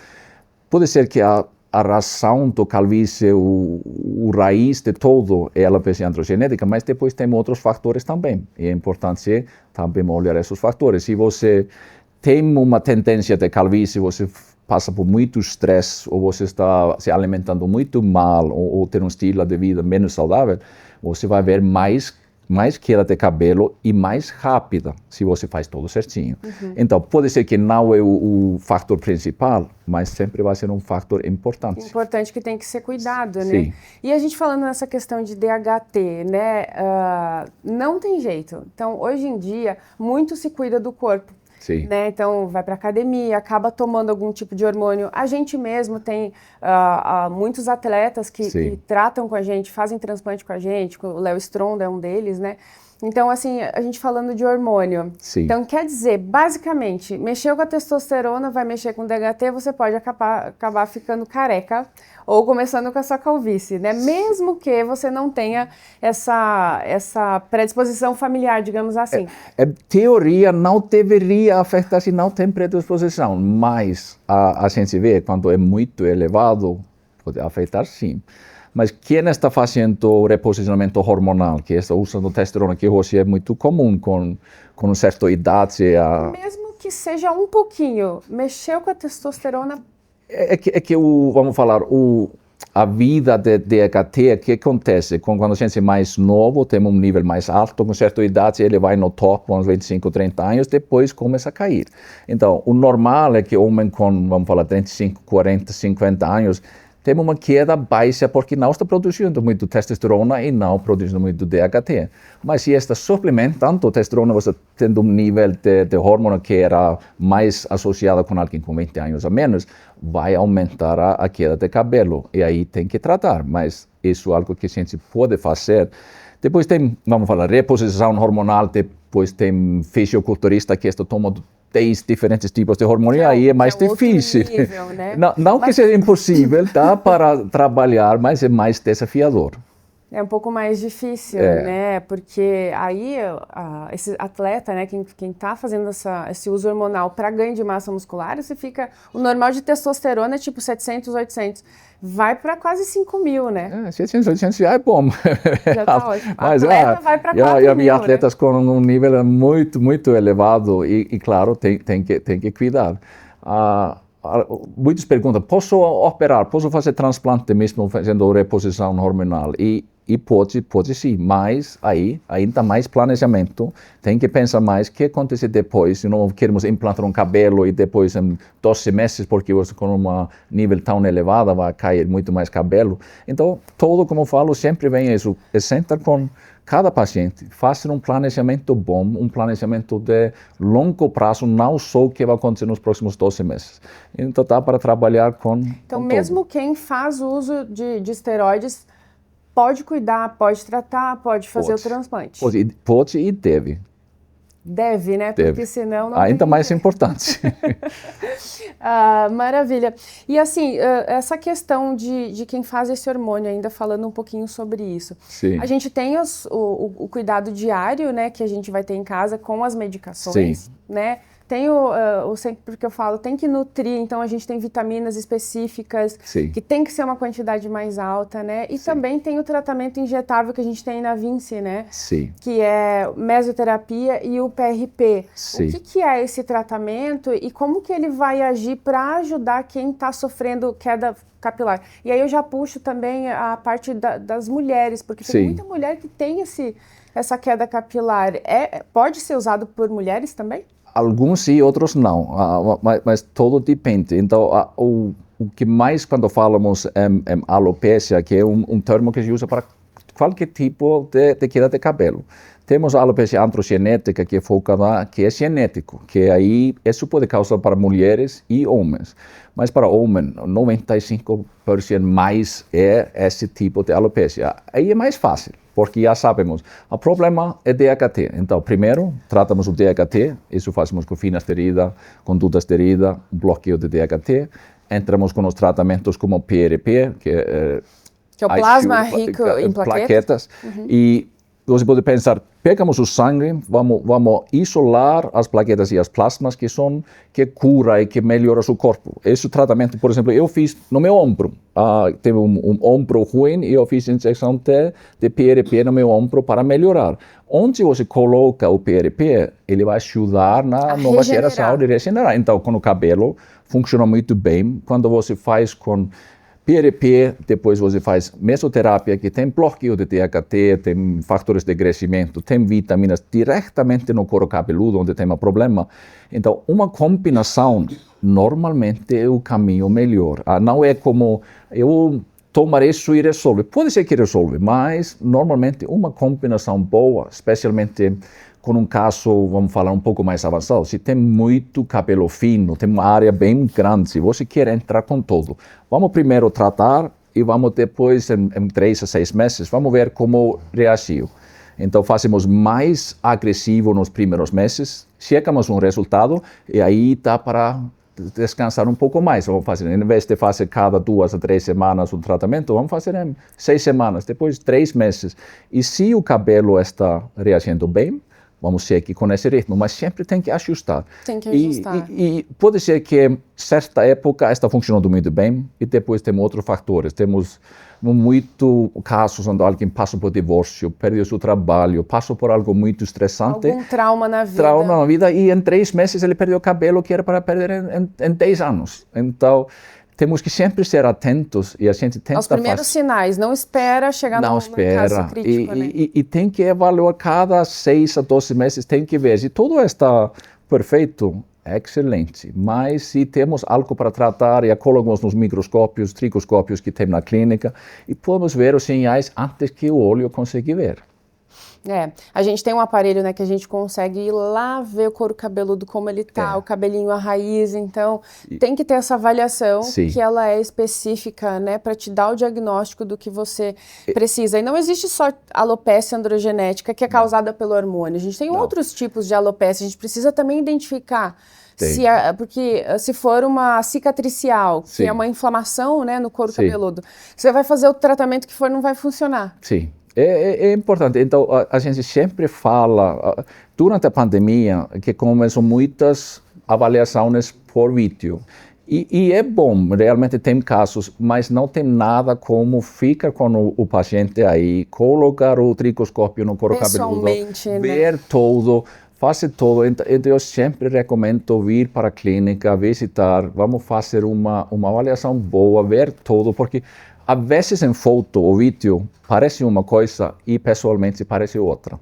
pode ser que a razão do calvície, o raiz de todo é a alopecia androgenética, mas depois tem outros fatores também. E é importante também olhar esses fatores. Se você tem uma tendência de calvície, você passa por muito estresse, ou você está se alimentando muito mal, ou ter um estilo de vida menos saudável, você vai ver mais queda de cabelo e mais rápida, se você faz tudo certinho. Então, pode ser que não é o fator principal, mas sempre vai ser um fator importante. Importante que tem que ser cuidado, né? Sim. E a gente falando nessa questão de DHT, né? Não tem jeito. Então, hoje em dia, muito se cuida do corpo. Sim. Né? Então, vai para academia, acaba tomando algum tipo de hormônio. A gente mesmo tem muitos atletas que tratam com a gente, fazem transplante com a gente, o Léo Stronda é um deles, né? Então, assim, a gente falando de hormônio. Sim. Então, quer dizer, basicamente, mexeu com a testosterona, vai mexer com o DHT, você pode acabar ficando careca ou começando com a sua calvície, né? Mesmo que você não tenha essa predisposição familiar, digamos assim. Teoria não deveria afetar se não tem predisposição, mas a gente vê quando é muito elevado, pode afetar sim. Mas quem está fazendo reposicionamento hormonal, que está usando testosterona, que hoje é muito comum com uma certa idade... Mesmo que seja um pouquinho, mexeu com a testosterona... Vamos falar, a vida de DHT, o que acontece? Quando a gente é mais novo, tem um nível mais alto, com certa idade, ele vai no top, uns 25, 30 anos, depois começa a cair. Então, o normal é que homem com, vamos falar, 35, 40, 50 anos, tem uma queda baixa porque não está produzindo muito testosterona e não produzindo muito DHT. Mas se está suplementando testosterona, você tem um nível de hormônio que era mais associado com alguém com 20 anos a menos, vai aumentar a queda de cabelo. E aí tem que tratar, mas isso é algo que a gente pode fazer. Depois tem, vamos falar, reposição hormonal, depois tem fisioculturista que está tomando 10 diferentes tipos de hormônio, aí é mais difícil. Nível, né? Não que seja impossível, tá, para trabalhar, mas é mais desafiador. É um pouco mais difícil, né? Porque aí esse atleta, né, quem está fazendo esse uso hormonal para ganho de massa muscular, você fica, o normal de testosterona é tipo 700, 800. Vai para quase 5.000, né? 700, 800 já é bom. Já tá ótimo. Mas atleta vai para 4.000, já vi atletas, né, com um nível muito, muito elevado e claro, tem que cuidar. Muitos perguntam, posso operar, posso fazer transplante mesmo fazendo reposição hormonal? E pode sim, mas aí ainda mais planejamento, tem que pensar mais o que acontece depois, se não queremos implantar um cabelo e depois em 12 meses, porque você com um nível tão elevado vai cair muito mais cabelo. Então, como eu falo, sempre vem isso, sentar com cada paciente, fazer um planejamento bom, um planejamento de longo prazo, não só o que vai acontecer nos próximos 12 meses. Então, dá para trabalhar com... Então, mesmo quem faz uso de esteroides, pode cuidar, pode tratar, pode fazer o transplante. Pode e deve. Deve, né? Deve. Porque senão não ainda mais importante. Maravilha. E assim, essa questão de quem faz esse hormônio, ainda falando um pouquinho sobre isso. Sim. A gente tem o cuidado diário, né, que a gente vai ter em casa com as medicações, Sim. né? tem sempre que eu falo, tem que nutrir, então a gente tem vitaminas específicas, Sim. que tem que ser uma quantidade mais alta, né? E Sim. também tem o tratamento injetável que a gente tem na Vinci, né? Sim. Que é mesoterapia e o PRP. Sim. O que é esse tratamento e como que ele vai agir para ajudar quem está sofrendo queda capilar? E aí eu já puxo também a parte das mulheres, porque tem muita mulher que tem essa queda capilar. Pode ser usado por mulheres também? Alguns sim, outros não, mas todo depende. Então, o que mais quando falamos em alopecia, que é um termo que se usa para qualquer tipo de queda de cabelo. Temos a alopecia androgenética, que é focada, que é genético, que aí isso pode causar para mulheres e homens. Mas para homens, 95% mais é esse tipo de alopecia. Aí é mais fácil, porque já sabemos, o problema é DHT. Então, primeiro, tratamos o DHT, isso fazemos com finasterida, com dutasterida, um bloqueio de DHT. Entramos com os tratamentos como PRP, que é o plasma rico em plaquetas. E você pode pensar, pegamos o sangue, vamos isolar as plaquetas e as plasmas que cura e que melhora o corpo. Esse tratamento, por exemplo, eu fiz no meu ombro. Teve um ombro ruim e eu fiz injeção de PRP no meu ombro para melhorar. Onde você coloca o PRP, ele vai ajudar na nova geração de regenerar. Então, com o cabelo, funciona muito bem. Quando você faz com PRP, depois você faz mesoterapia, que tem bloqueio de DHT, tem fatores de crescimento, tem vitaminas diretamente no couro cabeludo, onde tem um problema. Então, uma combinação normalmente é o caminho melhor. Não é como eu tomar isso e resolve. Pode ser que resolve, mas normalmente uma combinação boa, especialmente com um caso, vamos falar, um pouco mais avançado, se tem muito cabelo fino, tem uma área bem grande, se você quer entrar com tudo, vamos primeiro tratar e vamos depois, em 3 a 6 meses, vamos ver como reagiu. Então, fazemos mais agressivo nos primeiros meses, chegamos um resultado e aí dá para descansar um pouco mais. Vamos fazer, em vez de fazer cada 2 a 3 semanas um tratamento, vamos fazer em 6 semanas, depois 3 meses. E se o cabelo está reagindo bem, vamos seguir com esse ritmo, mas sempre tem que ajustar. Tem que ajustar. E pode ser que, certa época, está funcionando muito bem e depois temos outros fatores. Temos muitos casos onde alguém passa por divórcio, perdeu seu trabalho, passou por algo muito estressante. Algum trauma na vida. Trauma na vida e em 3 meses ele perdeu o cabelo que era para perder em 10 anos. Então, temos que sempre ser atentos e a gente tenta aos primeiros sinais, não espera chegar no caso crítico, né? E tem que avaliar cada 6 a 12 meses, tem que ver se tudo está perfeito, excelente, mas se temos algo para tratar e colocamos nos microscópios, tricoscópios que tem na clínica e podemos ver os sinais antes que o olho consiga ver. A gente tem um aparelho, né, que a gente consegue ir lá ver o couro cabeludo, como ele tá, o cabelinho, a raiz, então tem que ter essa avaliação que ela é específica, né, para te dar o diagnóstico do que você precisa. E não existe só alopecia androgenética que é causada pelo hormônio, a gente tem outros tipos de alopecia, a gente precisa também identificar. Porque se for uma cicatricial, que é uma inflamação, né, no couro cabeludo, você vai fazer o tratamento que for, não vai funcionar. Sim. É importante. Então, a gente sempre fala, durante a pandemia, que começam muitas avaliações por vídeo. E é bom, realmente tem casos, mas não tem nada como ficar com o paciente aí, colocar o tricoscópio no couro cabeludo, ver tudo, fazer tudo. Então, eu sempre recomendo vir para a clínica, visitar, vamos fazer uma avaliação boa, ver tudo, porque às vezes em foto ou vídeo parece uma coisa e pessoalmente parece outra.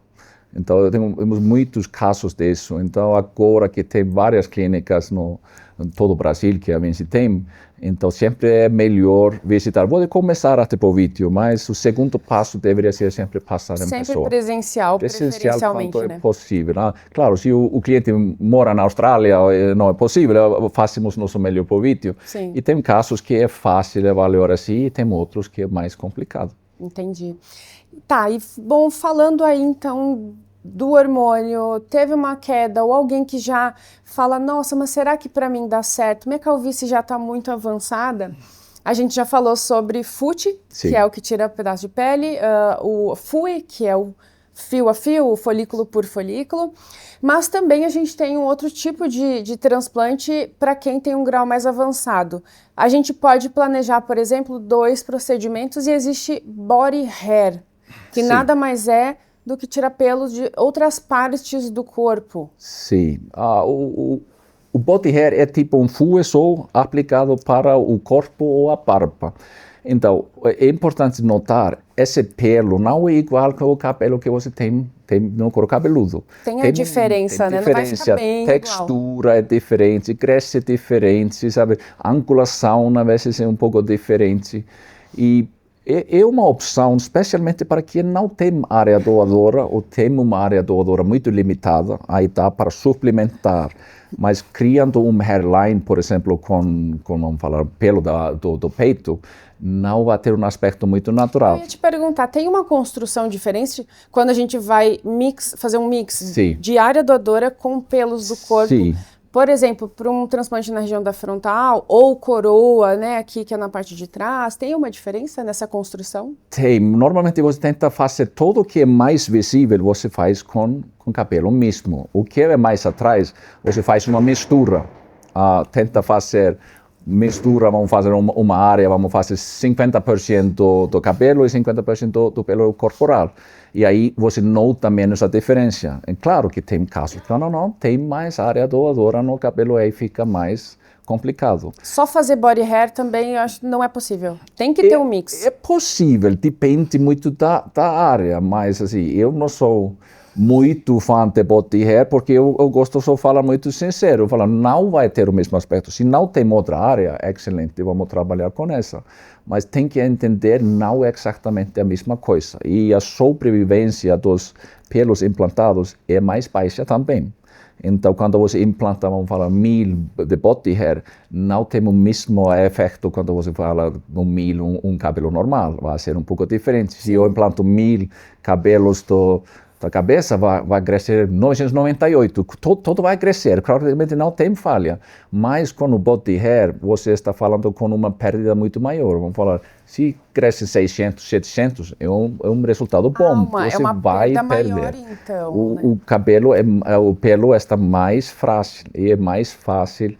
Então temos muitos casos disso. Então agora que tem várias clínicas em todo o Brasil que a gente tem, então sempre é melhor visitar. Pode começar até por vídeo, mas o segundo passo deveria ser sempre passar em pessoa. Sempre preferencialmente, quanto né? É possível. Claro, se o cliente mora na Austrália, não é possível, fazemos nosso melhor por vídeo. Sim. E tem casos que é fácil avaliar assim, e tem outros que é mais complicado. Entendi. Tá, e bom, falando aí então do hormônio, teve uma queda ou alguém que já fala, nossa, mas será que para mim dá certo? Minha calvície já está muito avançada. A gente já falou sobre FUT, que é o que tira pedaço de pele, o FUE, que é o fio a fio, folículo por folículo, mas também a gente tem um outro tipo de transplante para quem tem um grau mais avançado. A gente pode planejar, por exemplo, 2 procedimentos e existe body hair, que Sim. nada mais é do que tirar pelos de outras partes do corpo. Sim. O body hair é tipo um fio só aplicado para o corpo ou a barba. Então, é importante notar, esse pelo não é igual ao cabelo que você tem no couro cabeludo. Tem a diferença, né? Não vai ficar bem textura igual. É diferente, cresce diferente, sabe? A angulação, às vezes, é um pouco diferente. E é uma opção, especialmente para quem não tem área doadora ou tem uma área doadora muito limitada, aí dá para suplementar. Mas criando um hairline, por exemplo, com vamos falar, pelo do peito, não vai ter um aspecto muito natural. Eu ia te perguntar, tem uma construção diferente quando a gente vai fazer um mix Sim. de área doadora com pelos do corpo? Sim. Por exemplo, para um transplante na região da frontal ou coroa, né, aqui que é na parte de trás, tem uma diferença nessa construção? Tem. Normalmente você tenta fazer tudo o que é mais visível, você faz com cabelo mesmo. O que é mais atrás, você faz uma mistura. Tenta fazer mistura, vamos fazer uma área, vamos fazer 50% do cabelo e 50% do pelo corporal. E aí você nota menos a diferença. É claro que tem casos que não, tem mais área doadora no cabelo, aí fica mais complicado. Só fazer body hair também eu acho que não é possível. Tem que ter um mix. É possível, depende muito da área, mas assim, eu não sou muito fã de body hair, porque eu gosto só de falar muito sincero, falar, não vai ter o mesmo aspecto. Se não tem outra área, excelente, vamos trabalhar com essa. Mas tem que entender, não é exatamente a mesma coisa. E a sobrevivência dos pelos implantados é mais baixa também. Então, quando você implanta, vamos falar, 1000 de body hair, não tem o mesmo efeito quando você fala 1000 um cabelo normal. Vai ser um pouco diferente. Se eu implanto 1000 cabelos da cabeça, vai crescer 998. Todo vai crescer, claramente não tem falha. Mas com o body hair, você está falando com uma perda muito maior. Vamos falar, se cresce 600, 700, é um resultado bom. Você vai perda perder. Maior, então. O cabelo, o pelo está mais frágil e é mais fácil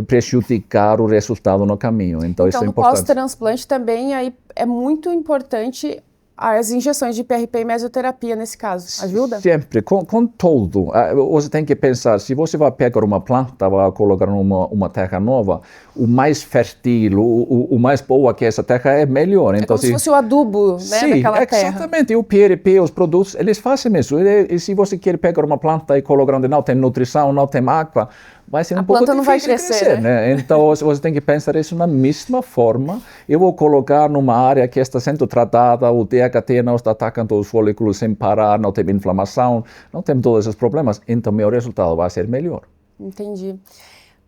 prejudicar o resultado no caminho. Então isso é importante. No pós-transplante também aí é muito importante as injeções de PRP e mesoterapia nesse caso, ajuda? Sempre, com tudo. Você tem que pensar, se você vai pegar uma planta, vai colocar uma terra nova, o mais fértil, o mais boa que essa terra é melhor. Então, como se fosse o adubo, né, daquela terra. Exatamente. O PRP, os produtos, eles fazem isso. E se você quer pegar uma planta e colocar onde não tem nutrição, não tem água, vai ser um pouco difícil não vai crescer, né? Então você tem que pensar isso na mesma forma. Eu vou colocar numa área que está sendo tratada, o DHT não está atacando os folículos sem parar, não tem inflamação, não tem todos esses problemas, então meu resultado vai ser melhor. Entendi.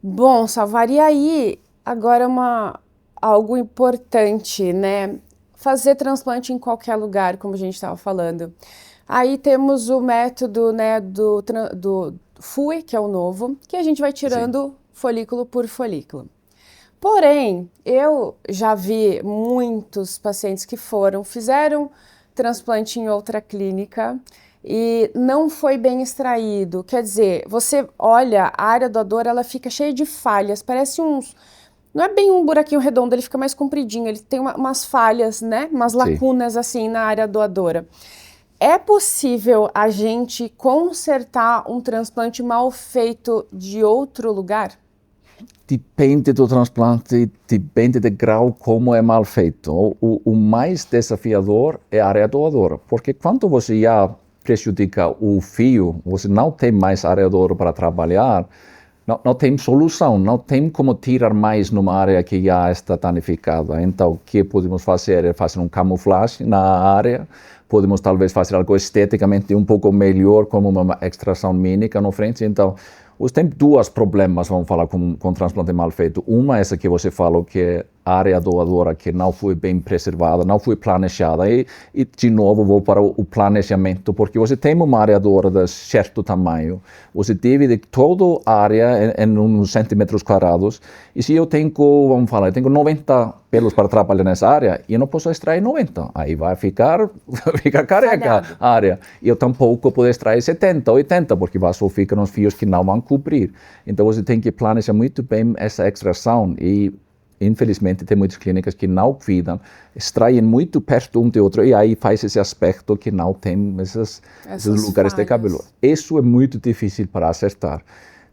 Bom, Salvari, e aí, agora algo importante, né? Fazer transplante em qualquer lugar, como a gente estava falando. Aí temos o método, né, do FUE, que é o novo, que a gente vai tirando Sim. folículo por folículo. Porém, eu já vi muitos pacientes que fizeram transplante em outra clínica e não foi bem extraído. Quer dizer, você olha, a área doadora, ela fica cheia de falhas, parece não é bem um buraquinho redondo, ele fica mais compridinho, ele tem umas falhas, né, umas lacunas assim na área doadora. É possível a gente consertar um transplante mal feito de outro lugar? Depende do transplante, depende do grau como é mal feito. O mais desafiador é a área doadora, porque quando você já prejudica o fio, você não tem mais área doadora para trabalhar, não tem solução, não tem como tirar mais numa área que já está danificada. Então, o que podemos fazer é fazer um camuflagem na área, podemos talvez fazer algo esteticamente um pouco melhor, como uma extração mínima na frente. Então, tem dois problemas, vamos falar, com transplante mal feito. Uma é essa que você falou, que é área doadora que não foi bem preservada, não foi planejada. E de novo, vou para o planejamento, porque você tem uma área doadora de certo tamanho, você divide toda a área em uns centímetros quadrados, e se eu tenho, vamos falar, eu tenho 90 pelos para trabalhar nessa área, eu não posso extrair 90, aí vai ficar careca a área. Eu tampouco posso extrair 70, 80, porque só ficam os fios que não vão cobrir. Então você tem que planejar muito bem essa extração e infelizmente, tem muitas clínicas que não cuidam, extraem muito perto um do outro e aí faz esse aspecto que não tem esses lugares de cabelo. Isso é muito difícil para acertar.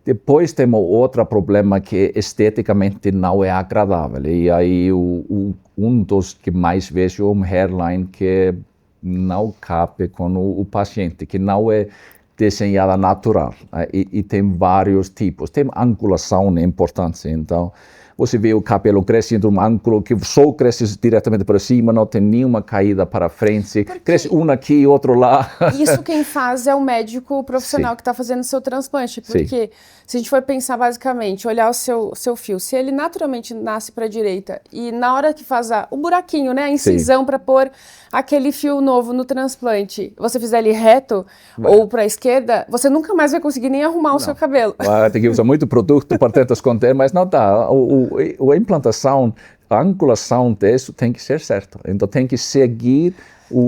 Depois temos outro problema que esteticamente não é agradável. E aí um dos que mais vejo é um hairline que não cabe com o paciente, que não é desenhada natural. E tem vários tipos. Tem angulação importante, então você vê o cabelo crescendo um ângulo que só cresce diretamente para cima, não tem nenhuma caída para frente, cresce um aqui e outro lá. Isso quem faz é o médico profissional que está fazendo o seu transplante, porque se a gente for pensar basicamente, olhar o seu fio, se ele naturalmente nasce para a direita e na hora que faz o buraquinho, né, a incisão para pôr aquele fio novo no transplante, você fizer ele reto ou para a esquerda, você nunca mais vai conseguir nem arrumar o seu cabelo. Tem que usar muito produto para tentar esconder, mas não dá. A implantação, a angulação disso tem que ser certa. Então tem que seguir,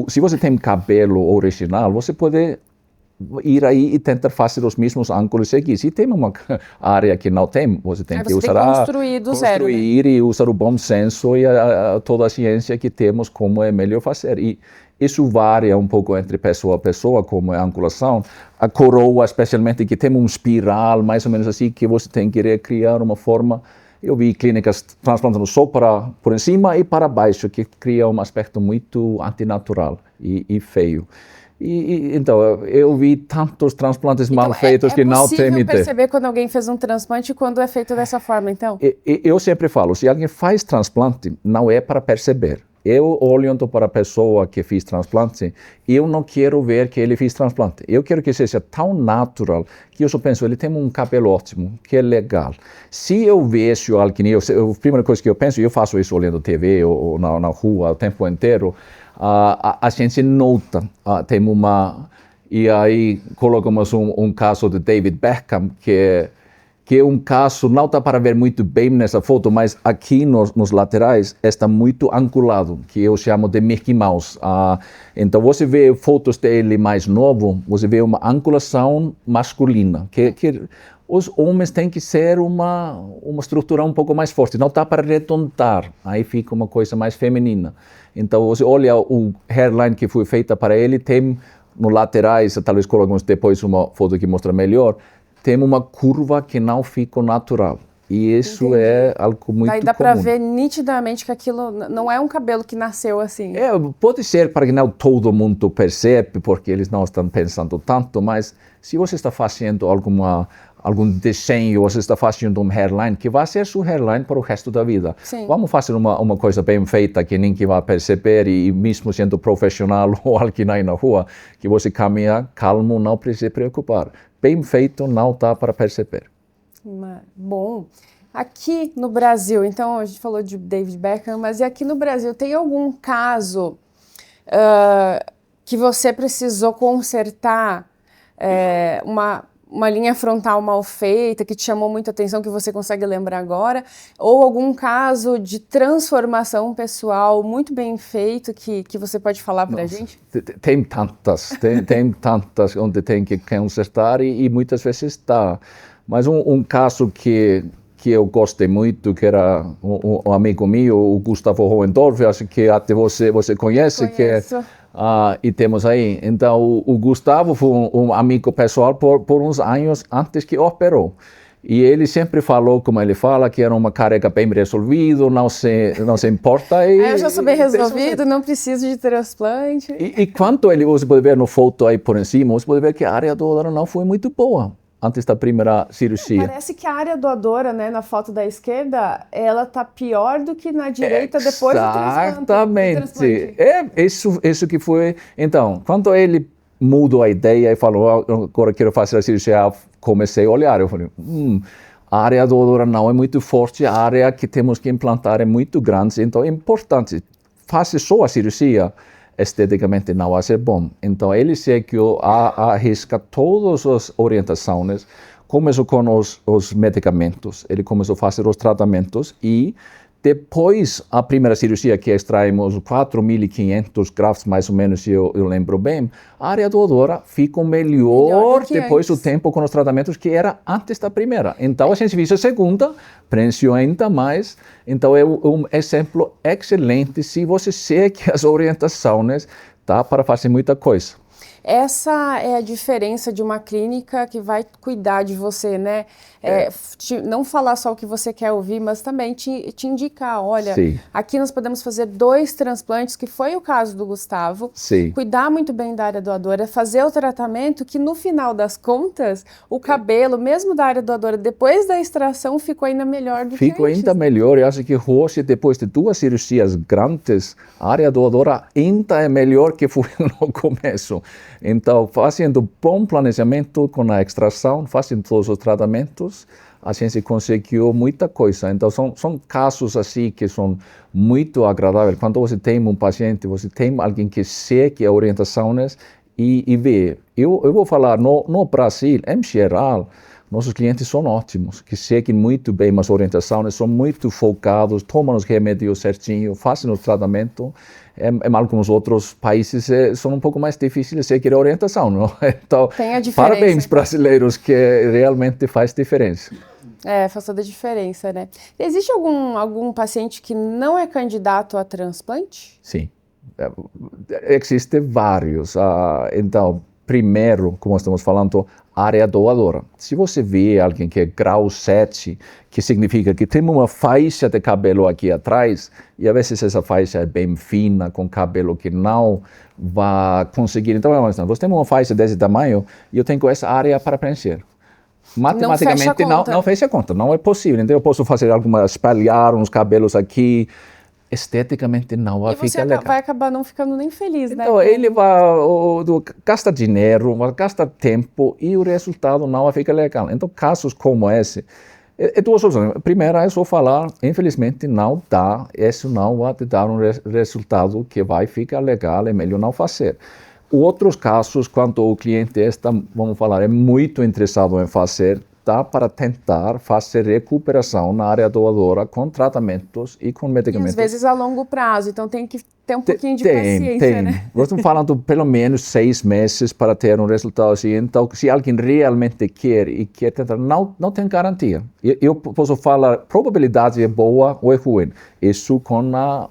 se você tem cabelo original, você pode ir aí e tentar fazer os mesmos ângulos seguir. Se tem uma área que não tem, você tem que usar construir e usar o bom senso e toda a ciência que temos como é melhor fazer. E isso varia um pouco entre pessoa a pessoa, como é a angulação. A coroa, especialmente, que tem um espiral, mais ou menos assim, que você tem que recriar uma forma. Eu vi clínicas transplantando só por cima e para baixo, que cria um aspecto muito antinatural e feio. Então, eu vi tantos transplantes mal feitos que não tem ideia. É possível perceber quando alguém fez um transplante quando é feito dessa forma, então? Eu sempre falo, se alguém faz transplante, não é para perceber. Eu olhando para a pessoa que fez transplante, eu não quero ver que ele fez transplante. Eu quero que seja tão natural que eu só penso, ele tem um cabelo ótimo, que é legal. Se eu vejo alguém, a primeira coisa que eu penso, eu faço isso olhando TV ou na rua o tempo inteiro, a gente nota, tem e aí colocamos um caso de David Beckham, que é um caso, não dá para ver muito bem nessa foto, mas aqui nos laterais está muito angulado, que eu chamo de Mickey Mouse. Então você vê fotos dele mais novo, você vê uma angulação masculina, que os homens têm que ser uma estrutura um pouco mais forte, não dá para arredondar, aí fica uma coisa mais feminina. Então você olha o hairline que foi feita para ele, tem no laterais, talvez colocamos depois uma foto que mostra melhor, tem uma curva que não fica natural. E isso é algo muito comum. Daí dá para ver nitidamente que aquilo não é um cabelo que nasceu assim. Pode ser para que não todo mundo percebe, porque eles não estão pensando tanto, mas se você está fazendo algum desenho, você está fazendo um hairline, que vai ser seu hairline para o resto da vida. Sim. Vamos fazer uma coisa bem feita, que ninguém vai perceber, e mesmo sendo profissional ou alguém aí na rua, que você caminha calmo, não precisa se preocupar. Bem feito, não dá para perceber. Bom, aqui no Brasil, então a gente falou de David Beckham, mas e aqui no Brasil, tem algum caso que você precisou consertar uma linha frontal mal feita, que te chamou muita atenção, que você consegue lembrar agora? Ou algum caso de transformação pessoal muito bem feito que você pode falar para a gente? Tem tantas onde tem que consertar e muitas vezes está. Mas um caso que eu gostei muito, que era um amigo meu, o Gustavo Hohendorf, acho que até você conhece, e temos aí. Então, o Gustavo foi um amigo pessoal por uns anos antes que operou. E ele sempre falou, como ele fala, que era uma careca bem resolvida, não se importa. Eu já sou bem resolvido, não preciso de transplante. E quanto você pode ver no foto aí por cima, você pode ver que a área doadora não foi muito boa antes da primeira cirurgia. Parece que a área doadora, né, na foto da esquerda, ela tá pior do que na direita depois do transplante. Exatamente. Isso que foi. Então, quando ele mudou a ideia e falou, agora quero fazer a cirurgia, comecei a olhar, eu falei, A área doadora não é muito forte, a área que temos que implantar é muito grande, então é importante. Fazer só a cirurgia, esteticamente não vai ser bom. Então ele seguiu arrisca todas as orientações, começou com os medicamentos, ele começou a fazer os tratamentos e depois a primeira cirurgia que extraímos 4.500 grafts mais ou menos, se eu lembro bem, a área doadora ficou melhor depois do tempo com os tratamentos que era antes da primeira. Então a gente fez a segunda, preencheu ainda mais. Então é um exemplo excelente se você segue as orientações, tá, para fazer muita coisa. Essa é a diferença de uma clínica que vai cuidar de você, né? Não falar só o que você quer ouvir, mas também te indicar, olha, sim, aqui nós podemos fazer 2 transplantes, que foi o caso do Gustavo, sim, cuidar muito bem da área doadora, fazer o tratamento que no final das contas, o cabelo, mesmo da área doadora, depois da extração, ficou ainda melhor do que antes. Ficou ainda melhor, eu acho que hoje, depois de 2 cirurgias grandes, a área doadora ainda é melhor que foi no começo. Então, fazendo bom planejamento com a extração, fazendo todos os tratamentos, a gente conseguiu muita coisa. Então, são casos assim que são muito agradáveis. Quando você tem um paciente, você tem alguém que segue as orientações e vê. Eu vou falar, no Brasil, em geral, nossos clientes são ótimos, que seguem muito bem as orientações, são muito focados, tomam os remédios certinho, fazem o tratamento. Em alguns outros países são um pouco mais difíceis de seguir a orientação, não? Então, parabéns brasileiros, que realmente faz diferença. Faz toda a diferença, né? Existe algum paciente que não é candidato a transplante? Sim, existem vários. Então, primeiro, como estamos falando, área doadora. Se você vê alguém que é grau 7, que significa que tem uma faixa de cabelo aqui atrás, e às vezes essa faixa é bem fina, com cabelo que não vai conseguir. Então, você tem uma faixa desse tamanho, e eu tenho essa área para preencher. Matematicamente não fecha a conta, não é possível. Então, eu posso fazer espalhar uns cabelos aqui, esteticamente não vai ficar legal. E você vai acabar não ficando nem feliz, né? Então, ele vai gastar dinheiro, vai gastar tempo e o resultado não vai ficar legal. Então, casos como esse, 2 soluções. Primeiro é só falar, infelizmente não dá, isso não vai te dar um resultado que vai ficar legal, é melhor não fazer. Outros casos, quando o cliente está, vamos falar, é muito interessado em fazer, dá para tentar fazer recuperação na área doadora com tratamentos e com medicamentos. E às vezes a longo prazo, então tem que ter um pouquinho de paciência, né? Nós estamos falando pelo menos 6 meses para ter um resultado assim. Então, se alguém realmente quer tentar, não tem garantia. Eu posso falar, probabilidade é boa ou é ruim. Isso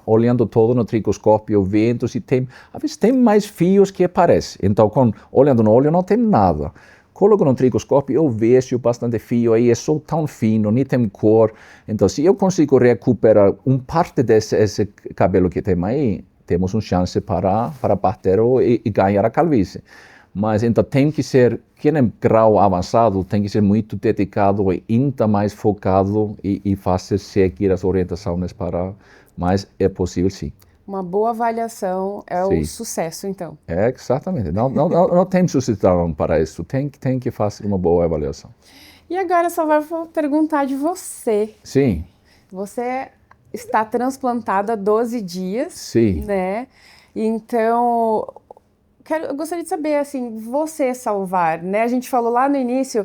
olhando todo no tricoscópio, vendo se tem, às vezes tem mais fios que parece. Então, olhando no olho não tem nada. Coloco no tricoscópio, eu vejo bastante fio aí, é só tão fino, nem tem cor. Então, se eu consigo recuperar parte desse cabelo que tem aí, temos uma chance para bater e ganhar a calvície. Mas então tem que ser, quem é grau avançado, tem que ser muito dedicado e ainda mais focado e fazer seguir as orientações mas é possível sim. Uma boa avaliação é o sucesso, então. Exatamente. Não tem substituição para isso. Tem que fazer uma boa avaliação. E agora só vou perguntar de você. Sim. Você está transplantada há 12 dias. Sim. Né? Então, eu gostaria de saber, assim, você salvar, né? A gente falou lá no início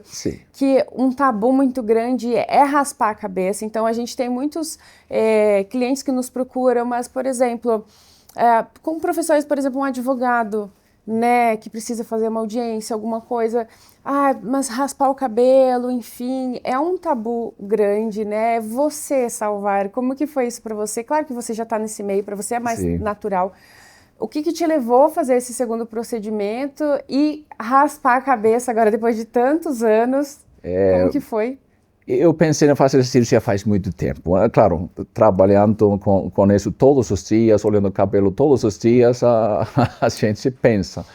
que um tabu muito grande é raspar a cabeça. Então, a gente tem muitos clientes que nos procuram, mas, por exemplo, como professores, por exemplo, um advogado, né, que precisa fazer uma audiência, alguma coisa, mas raspar o cabelo, enfim, é um tabu grande, né? Você salvar, como que foi isso para você? Claro que você já está nesse meio, para você é mais natural. O que te levou a fazer esse segundo procedimento e raspar a cabeça agora, depois de tantos anos? Como que foi? Eu pensei em fazer essa cirurgia faz muito tempo. Claro, trabalhando com isso todos os dias, olhando o cabelo todos os dias, a gente pensa.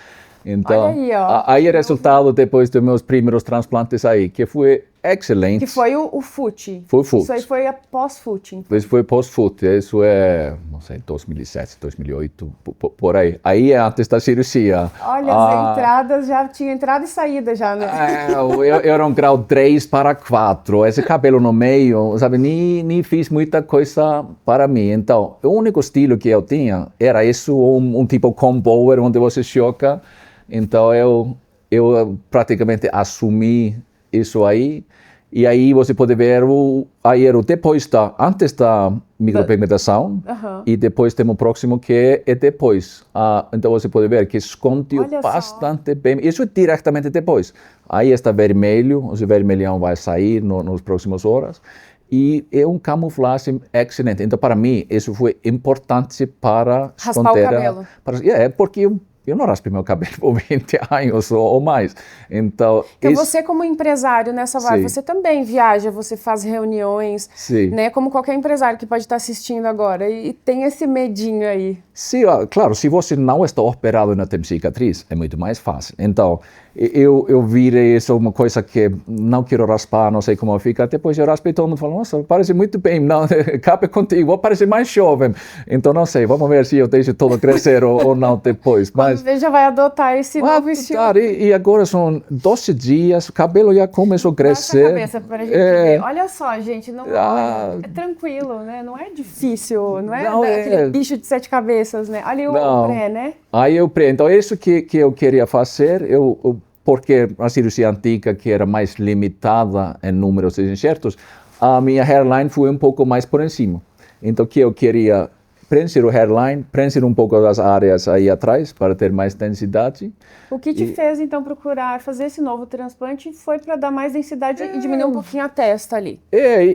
Então, olha aí, ó. Aí é resultado depois dos meus primeiros transplantes aí, que foi excelente. Que foi o FUT. Foi o FUT. Isso aí foi a pós-FUT. Isso foi pós-FUT. Isso é, não sei, 2007, 2008, por aí. Aí é antes da cirurgia. Olha, as entradas já tinha entrada e saída já, né? Eu era um grau 3 para 4. Esse cabelo no meio, sabe, nem fiz muita coisa para mim. Então, o único estilo que eu tinha era isso, um tipo combover, onde você choca. Então, eu praticamente assumi isso aí. E aí você pode ver aí era depois antes da micropigmentação e depois tem o próximo que é depois. Então você pode ver que esconde bastante bem. Isso é diretamente depois. Aí está vermelho, o vermelhão vai sair nos próximos horas. E é um camuflagem excelente. Então para mim isso foi importante para raspar o cabelo. Porque eu não raspei meu cabelo por 20 anos ou mais. Então você como empresário nessa vibe, você também viaja, você faz reuniões, né? Como qualquer empresário que pode estar assistindo agora e tem esse medinho aí. Sim, claro, se você não está operado e não tem cicatriz, é muito mais fácil. Então, eu virei isso uma coisa que não quero raspar, não sei como fica. Depois eu raspei e todo mundo falou, nossa, parece muito bem, não, cabe contigo, vou parecer mais jovem. Então, não sei, vamos ver se eu deixo todo crescer ou não depois. Mas você já vai adotar esse novo estilo. E agora são 12 dias, o cabelo já começou a crescer. Cabeça pra gente ver. Olha só, gente, não, é tranquilo, né? Não é difícil, não é aquele bicho de 7 cabeças, né? Olha o pré, né? Aí o pré, então isso que eu queria fazer, porque a cirurgia antiga, que era mais limitada em números de enxertos, a minha hairline foi um pouco mais por cima. Então, que eu queria preencher o hairline, preencher um pouco das áreas aí atrás, para ter mais densidade. O que te fez, então, procurar fazer esse novo transplante foi para dar mais densidade e diminuir um pouquinho a testa ali?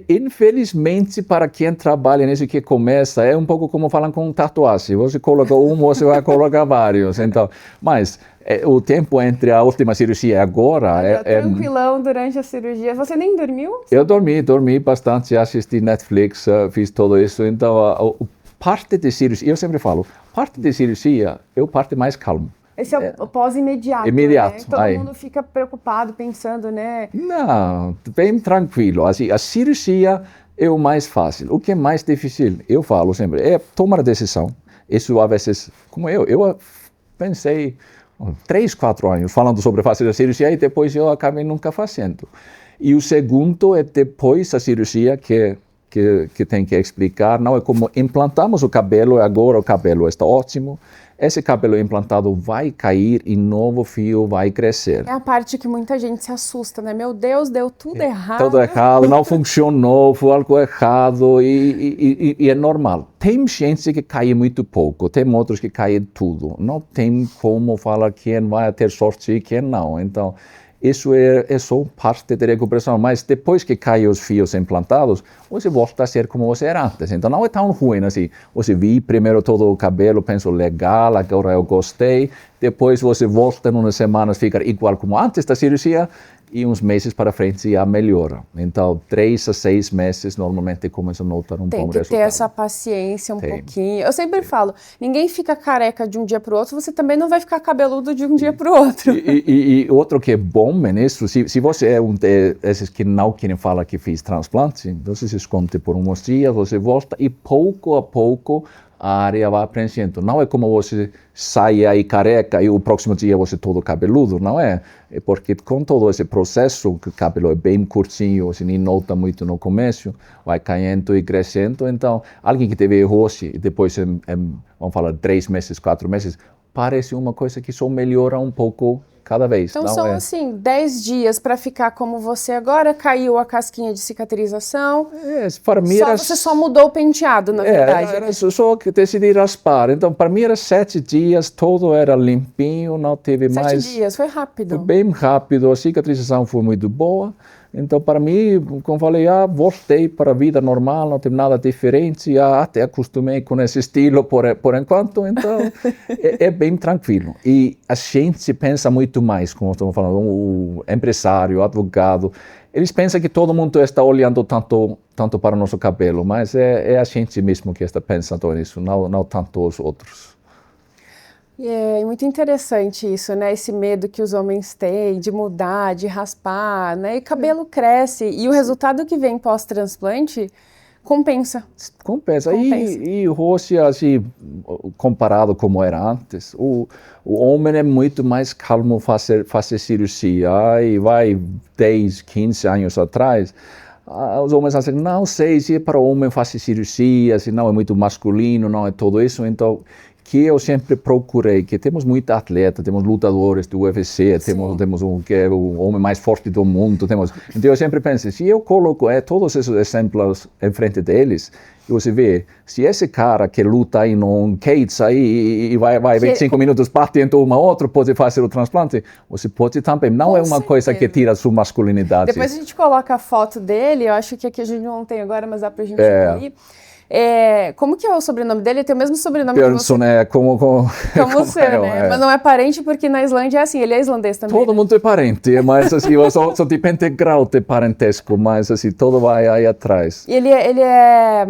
Infelizmente, para quem trabalha nisso que começa, é um pouco como falam com tatuagem. Você coloca você vai colocar vários. Então, mas o tempo entre a última cirurgia e agora tranquilão durante a cirurgia. Você nem dormiu? Eu dormi bastante, assisti Netflix, fiz tudo isso. Então, parte de cirurgia, eu sempre falo, parte de cirurgia é a parte mais calma. Esse é o pós-imediato, imediato, né? Todo mundo fica preocupado, pensando, né? Não, bem tranquilo. Assim, a cirurgia é o mais fácil. O que é mais difícil, eu falo sempre, é tomar a decisão. Isso, às vezes, como eu pensei 3, 4 anos falando sobre fazer a cirurgia e depois eu acabei nunca fazendo. E o segundo é depois da cirurgia que tem que explicar, não é como implantamos o cabelo, agora o cabelo está ótimo, esse cabelo implantado vai cair e novo fio vai crescer. É a parte que muita gente se assusta, né? Meu Deus, deu tudo errado. Tudo errado, não funcionou, foi algo errado e é normal. Tem gente que cai muito pouco, tem outros que caem tudo. Não tem como falar quem vai ter sorte e quem não. Então, isso é só parte da recuperação, mas depois que caem os fios implantados, você volta a ser como você era antes. Então não é tão ruim assim. Você viu primeiro todo o cabelo, penso legal, agora eu gostei. Depois você volta em umas semanas, fica igual como antes da cirurgia e uns meses para frente já melhora. Então 3 a 6 meses normalmente começa a notar um bom resultado. Tem que ter essa paciência pouquinho. Eu sempre falo, ninguém fica careca de um dia para o outro, você também não vai ficar cabeludo de um dia para o outro. E outro que é bom nisso, se você é um desses que não querem falar que fez transplante, então você se esconde por uns dias, você volta e pouco a pouco a área vai preenchendo. Não é como você sai aí careca e o próximo dia você todo cabeludo, não é? É porque com todo esse processo, que o cabelo é bem curtinho, você nem nota muito no começo, vai caindo e crescendo. Então, alguém que teve rosto e depois, vamos falar, 3 meses, 4 meses, parece uma coisa que só melhora um pouco cada vez. Então são assim, 10 dias para ficar como você agora, caiu a casquinha de cicatrização, para mim você só mudou o penteado, na verdade. Era só que decidi raspar, então para mim era 7 dias, tudo era limpinho, não teve 7 mais... 7 dias, foi rápido. Foi bem rápido, a cicatrização foi muito boa, então para mim, como falei, voltei para a vida normal, não tem nada diferente, até acostumei com esse estilo por enquanto, então é bem tranquilo. E a gente pensa muito mais, como estamos falando, o empresário, o advogado, eles pensam que todo mundo está olhando tanto para o nosso cabelo, mas é a gente mesmo que está pensando nisso, não tanto os outros. E é muito interessante isso, né? Esse medo que os homens têm de mudar, de raspar, né? E cabelo cresce. E o resultado que vem pós-transplante compensa. Compensa. E Rússia, assim, comparado como era antes, o homem é muito mais calmo fazer cirurgia. E vai 10, 15 anos atrás, os homens dizem, não sei se é para o homem fazer cirurgia, se não é muito masculino, não é tudo isso. Então, que eu sempre procurei, que temos muitos atletas, temos lutadores do UFC, temos que é o homem mais forte do mundo, então eu sempre penso, se eu coloco todos esses exemplos em frente deles, você vê, se esse cara que luta aí num cage aí e vai 25 minutos batendo uma outra, pode fazer o transplante, você pode também, não é uma coisa que tira a sua masculinidade. Depois a gente coloca a foto dele, eu acho que aqui a gente não tem agora, mas dá pra gente incluir. Como que é o sobrenome dele? Ele tem o mesmo sobrenome que você. Como você, né? Mas não é parente porque na Islândia é assim, ele é islandês também. Todo mundo é parente, mas assim, só depende do grau de parentesco, mas assim, todo vai aí atrás. E ele é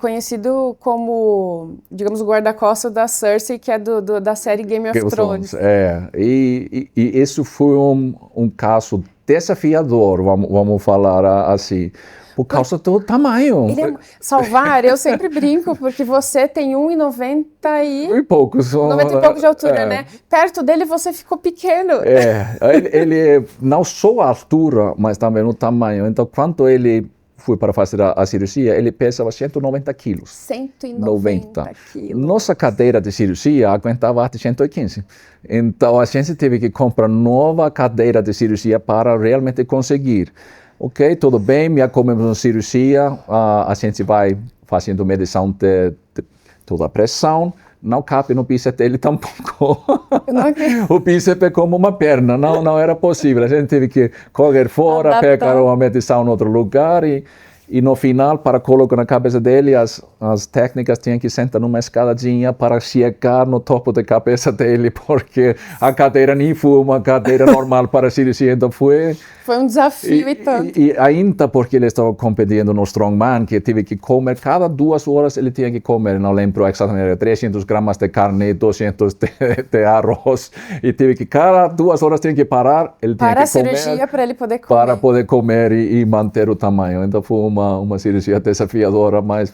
conhecido como, digamos, o guarda-costas da Cersei, que é da série Game of Thrones. E isso foi um caso desafiador, vamos falar assim. Por causa do tamanho. Salvar, eu sempre brinco, porque você tem 1,90 e poucos. 90 e pouco de altura, né? Perto dele você ficou pequeno. Ele não só a altura, mas também o tamanho. Então, quando ele foi para fazer a cirurgia, ele pesava 190 quilos. 190 quilos. Nossa cadeira de cirurgia aguentava até 115. Então, a gente teve que comprar nova cadeira de cirurgia para realmente conseguir. Ok, tudo bem, me acompanhamos na cirurgia, a gente vai fazendo medição de toda a pressão, não cabe no bíceps dele tampouco. O bíceps é como uma perna, não era possível, a gente teve que correr fora, pegar uma medição em outro lugar e no final, para colocar na cabeça dele, as técnicas tinham que sentar numa escadinha para chegar no topo da cabeça dele, porque a cadeira nem foi uma cadeira normal para a cirurgia, então foi um desafio e tanto. E ainda porque ele estava competindo no Strongman, que teve que comer, cada 2 horas ele tinha que comer, não lembro exatamente, 300 gramas de carne, 200 de arroz, e teve que, cada 2 horas tinha que parar, ele tinha que comer. Para a cirurgia, para ele poder comer. Para poder comer e manter o tamanho. Então foi uma cirurgia desafiadora, mas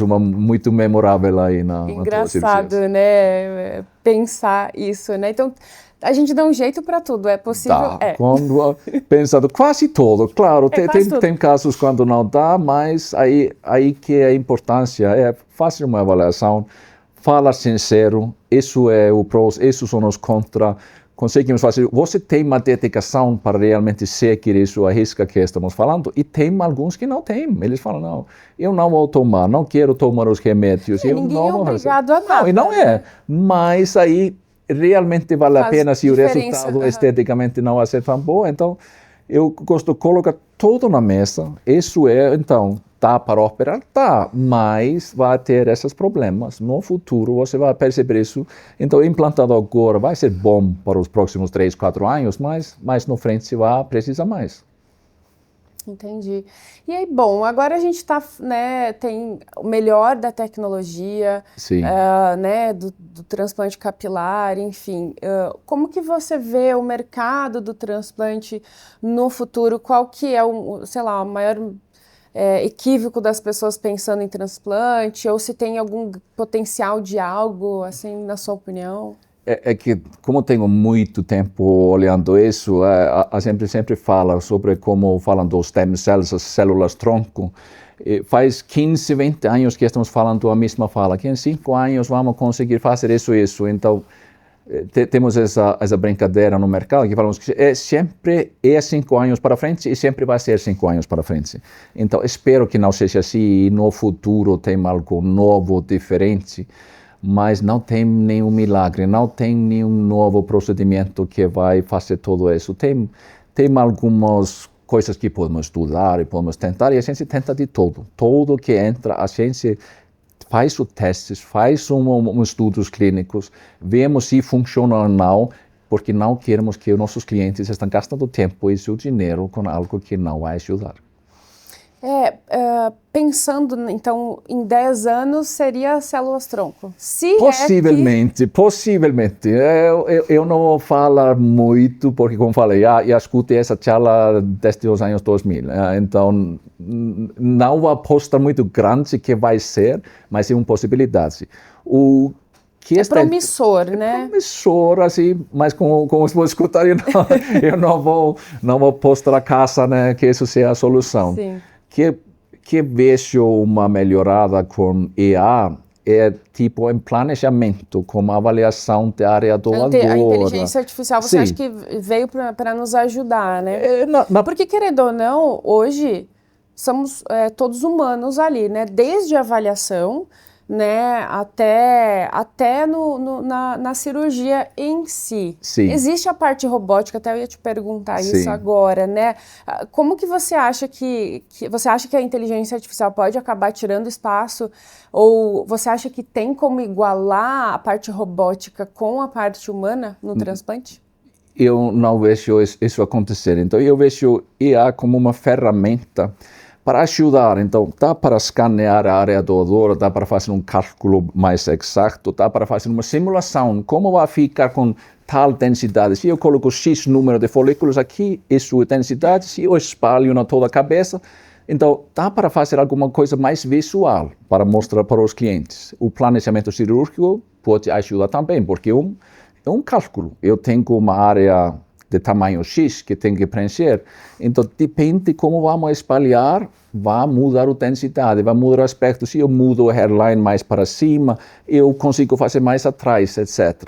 uma muito memorável aí na Engraçado, né? Pensar isso, né? Então, a gente dá um jeito para tudo, é possível? Quando, pensando quase todo, claro, tem casos quando não dá, mas aí que é a importância é fazer uma avaliação, falar sincero, isso é o prós, esses são os contra, conseguimos fazer, você tem uma dedicação para realmente seguir isso, a risca que estamos falando, e tem alguns que não têm, eles falam, não, eu não vou tomar, não quero tomar os remédios. Ninguém é obrigado a nada. Não, e não é, mas aí realmente vale a pena se o resultado esteticamente não vai ser tão bom. Então, eu gosto de colocar tudo na mesa. Isso então, tá para operar? Tá, mas vai ter esses problemas. No futuro, você vai perceber isso. Então, implantado agora vai ser bom para os próximos 3, 4 anos, mas mais no frente se vai precisar mais. Entendi. E aí, bom, agora a gente está, né, tem o melhor da tecnologia, né, do transplante capilar, enfim. Como que você vê o mercado do transplante no futuro? Qual que é o maior equívoco das pessoas pensando em transplante? Ou se tem algum potencial de algo, assim, na sua opinião? É que, como tenho muito tempo olhando isso, a gente sempre fala sobre como falam dos stem cells, as células-tronco. Faz 15, 20 anos que estamos falando a mesma fala, que em 5 anos vamos conseguir fazer isso. Então, temos essa brincadeira no mercado, que falamos que sempre é 5 anos para frente e sempre vai ser 5 anos para frente. Então, espero que não seja assim e no futuro tem algo novo, diferente. Mas não tem nenhum milagre, não tem nenhum novo procedimento que vai fazer tudo isso. Tem algumas coisas que podemos estudar e podemos tentar, e a gente tenta de tudo. Tudo que entra, a gente faz os testes, faz estudos clínicos, vemos se funciona ou não, porque não queremos que os nossos clientes estejam gastando tempo e seu dinheiro com algo que não vai ajudar. Pensando, então, em 10 anos, seria células-tronco? Possivelmente. Eu não vou falar muito, porque, como falei, já escutei essa charla desde os anos 2000. Então, não vou apostar muito grande que vai ser, mas é uma possibilidade. É promissor, né? É promissor, assim, mas como vou escutar, eu não vou postar a casa, né, que isso seja a solução. Sim. Que vejo uma melhorada com IA é tipo em planejamento, como avaliação de área doadora. A inteligência artificial, você acha que veio para nos ajudar, né? Porque, querendo ou não, hoje somos todos humanos ali, né? Desde a avaliação, né, até na cirurgia em si. Sim. Existe a parte robótica, até eu ia te perguntar isso agora, né? Como que você acha que a inteligência artificial pode acabar tirando espaço, ou você acha que tem como igualar a parte robótica com a parte humana no transplante? Eu não vejo isso acontecer. Então, eu vejo IA como uma ferramenta para ajudar. Então, dá para escanear a área doadora, dá para fazer um cálculo mais exato, dá para fazer uma simulação, como vai ficar com tal densidade. Se eu coloco X número de folículos aqui, isso é densidade, se eu espalho na toda a cabeça, então dá para fazer alguma coisa mais visual para mostrar para os clientes. O planejamento cirúrgico pode ajudar também, porque é um cálculo. Eu tenho uma área de tamanho X que tem que preencher. Então, depende de como vamos espalhar, vai mudar a densidade, vai mudar o aspecto. Se eu mudo o hairline mais para cima, eu consigo fazer mais atrás, etc.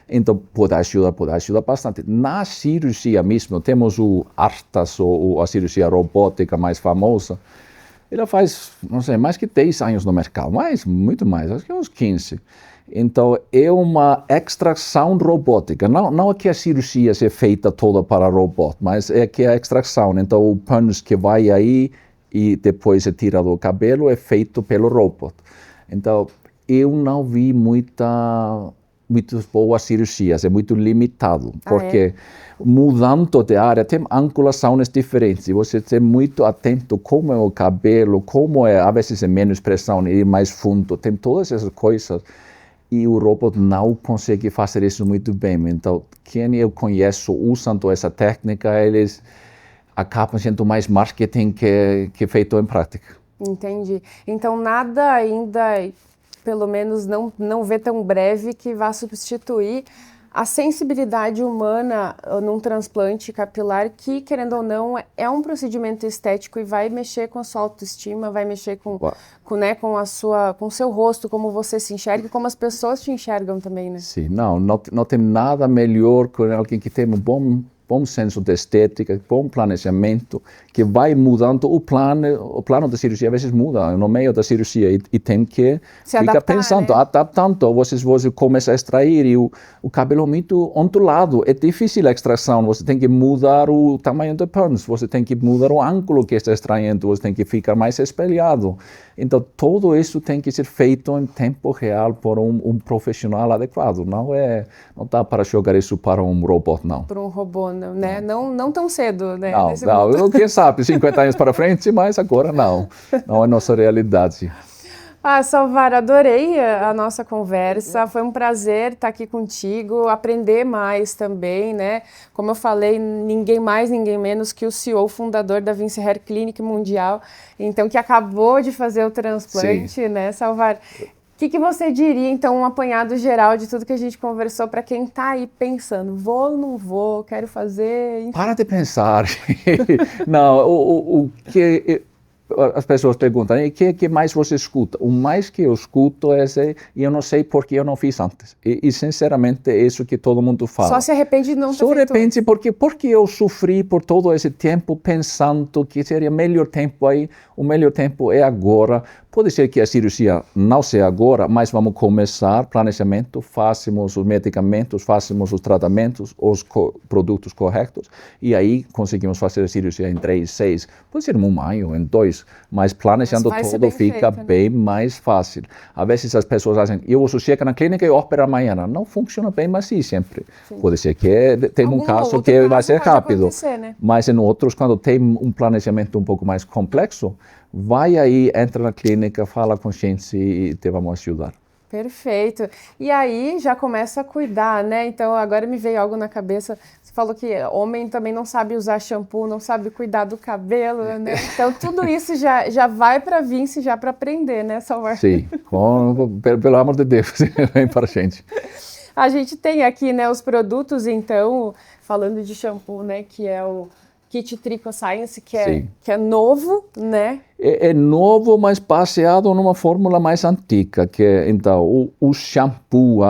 Então, pode ajudar bastante. Na cirurgia mesmo, temos o ARTAS, ou a cirurgia robótica mais famosa. Ela faz, não sei, mais que 10 anos no mercado, muito mais, acho que uns 15. Então, é uma extração robótica. Não é que a cirurgia seja feita toda para robô, mas é que a extração. Então, o pano que vai aí e depois é tirado o cabelo é feito pelo robô. Então, eu não vi muitas boas cirurgias, é muito limitado, porque mudando de área, tem angulações diferentes, você tem muito atento como é o cabelo, como é, às vezes é menos pressão, ir mais fundo, tem todas essas coisas. E o robô não consegue fazer isso muito bem. Então, quem eu conheço usando essa técnica, eles acabam sendo mais marketing que feito em prática. Entendi. Então, nada ainda, pelo menos não vê tão breve, que vá substituir a sensibilidade humana num transplante capilar que, querendo ou não, é um procedimento estético e vai mexer com a sua autoestima, vai mexer com o seu rosto, como você se enxerga e como as pessoas te enxergam também, né? Sim, não tem nada melhor que alguém que tem um bom senso de estética, bom planejamento, que vai mudando o plano da cirurgia, às vezes muda no meio da cirurgia e tem que ficar pensando, né? Adaptando, você começa a extrair e o cabelo é muito ondulado, é difícil a extração, você tem que mudar o tamanho do pans, você tem que mudar o ângulo que está extraindo, você tem que ficar mais espelhado. Então, tudo isso tem que ser feito em tempo real por um profissional adequado. Não dá para jogar isso para um robô, não. Para um robô, né? Não tão cedo, né? Não. Quem sabe, 50 anos para frente, mas agora não. Não é nossa realidade. Salvar, adorei a nossa conversa, foi um prazer estar aqui contigo, aprender mais também, né? Como eu falei, ninguém mais, ninguém menos que o CEO, fundador da Vinci Hair Clinic Mundial, então que acabou de fazer o transplante, né, Salvar? O que você diria, então, um apanhado geral de tudo que a gente conversou para quem está aí pensando, vou ou não vou, quero fazer... Enfim. Para de pensar. Não, o que... As pessoas perguntam, e o que mais você escuta? O mais que eu escuto é esse, e eu não sei porque eu não fiz antes. E sinceramente, é isso que todo mundo fala. Só se arrepende de não ter feito. Só arrepende porque eu sofri por todo esse tempo pensando que seria melhor tempo aí. O melhor tempo é agora. Pode ser que a cirurgia não seja agora, mas vamos começar planejamento, fazemos os medicamentos, fazemos os tratamentos, os produtos corretos, e aí conseguimos fazer a cirurgia em 3, 6, pode ser em 1 ano, em 2, mas planejando tudo fica bem mais fácil. Às vezes as pessoas acham, eu chego na clínica e opero amanhã. Não funciona bem, mas sim, sempre. Sim. Pode ser que tem um caso que vai ser rápido, né? Mas em outros, quando tem um planejamento um pouco mais complexo, vai aí, entra na clínica, fala com a gente e te vamos ajudar. Perfeito. E aí já começa a cuidar, né? Então agora me veio algo na cabeça. Você falou que homem também não sabe usar shampoo, não sabe cuidar do cabelo, né? Então tudo isso já vai para Vinci, já para aprender, né, Salvador? Sim, pelo amor de Deus, vem para a gente. A gente tem aqui, né, os produtos, então, falando de shampoo, né, que é o Kit Trico Science, que é novo, né? É novo, mas baseado numa fórmula mais antiga, que é, então, o shampoo,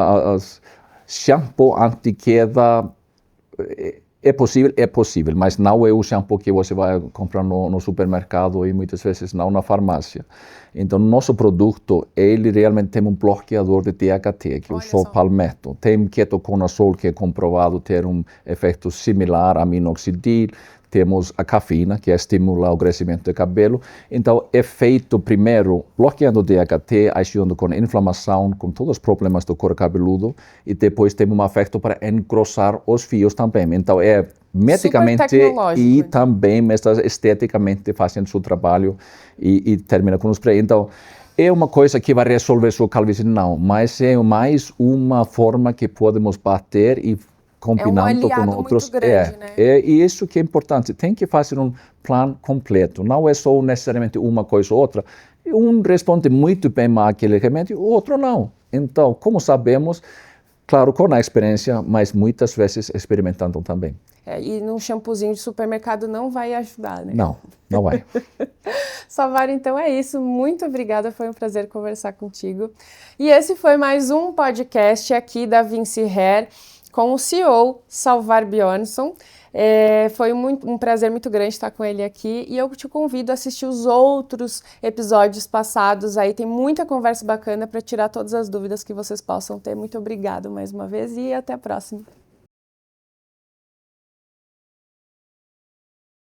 shampoo anti-queda é possível, mas não é o shampoo que você vai comprar no supermercado e muitas vezes não na farmácia. Então, nosso produto, ele realmente tem um bloqueador de DHT, que é o sulfalmeto. Tem ketoconazol, que é comprovado ter um efeito similar a minoxidil. Temos a cafeína, que estimula o crescimento do cabelo. Então, é feito primeiro bloqueando o DHT, ajudando com a inflamação, com todos os problemas do couro cabeludo, e depois tem um efeito para engrossar os fios também. Então, é medicamente e também esteticamente fazendo seu trabalho e termina com os spray. Então, é uma coisa que vai resolver sua calvície? Não, mas é mais uma forma que podemos bater e combinando com outros. Muito grande, né? E isso que é importante, tem que fazer um plano completo, não é só necessariamente uma coisa ou outra. Um responde muito bem àquele remédio, o outro não. Então, como sabemos, claro, com a experiência, mas muitas vezes experimentando também. E num shampoozinho de supermercado não vai ajudar, né? Não vai. Salvar, então é isso. Muito obrigada, foi um prazer conversar contigo. E esse foi mais um podcast aqui da Vinci Hair, com o CEO, Salvar Bjornsson. Foi um prazer muito grande estar com ele aqui e eu te convido a assistir os outros episódios passados. Aí tem muita conversa bacana para tirar todas as dúvidas que vocês possam ter. Muito obrigada mais uma vez e até a próxima.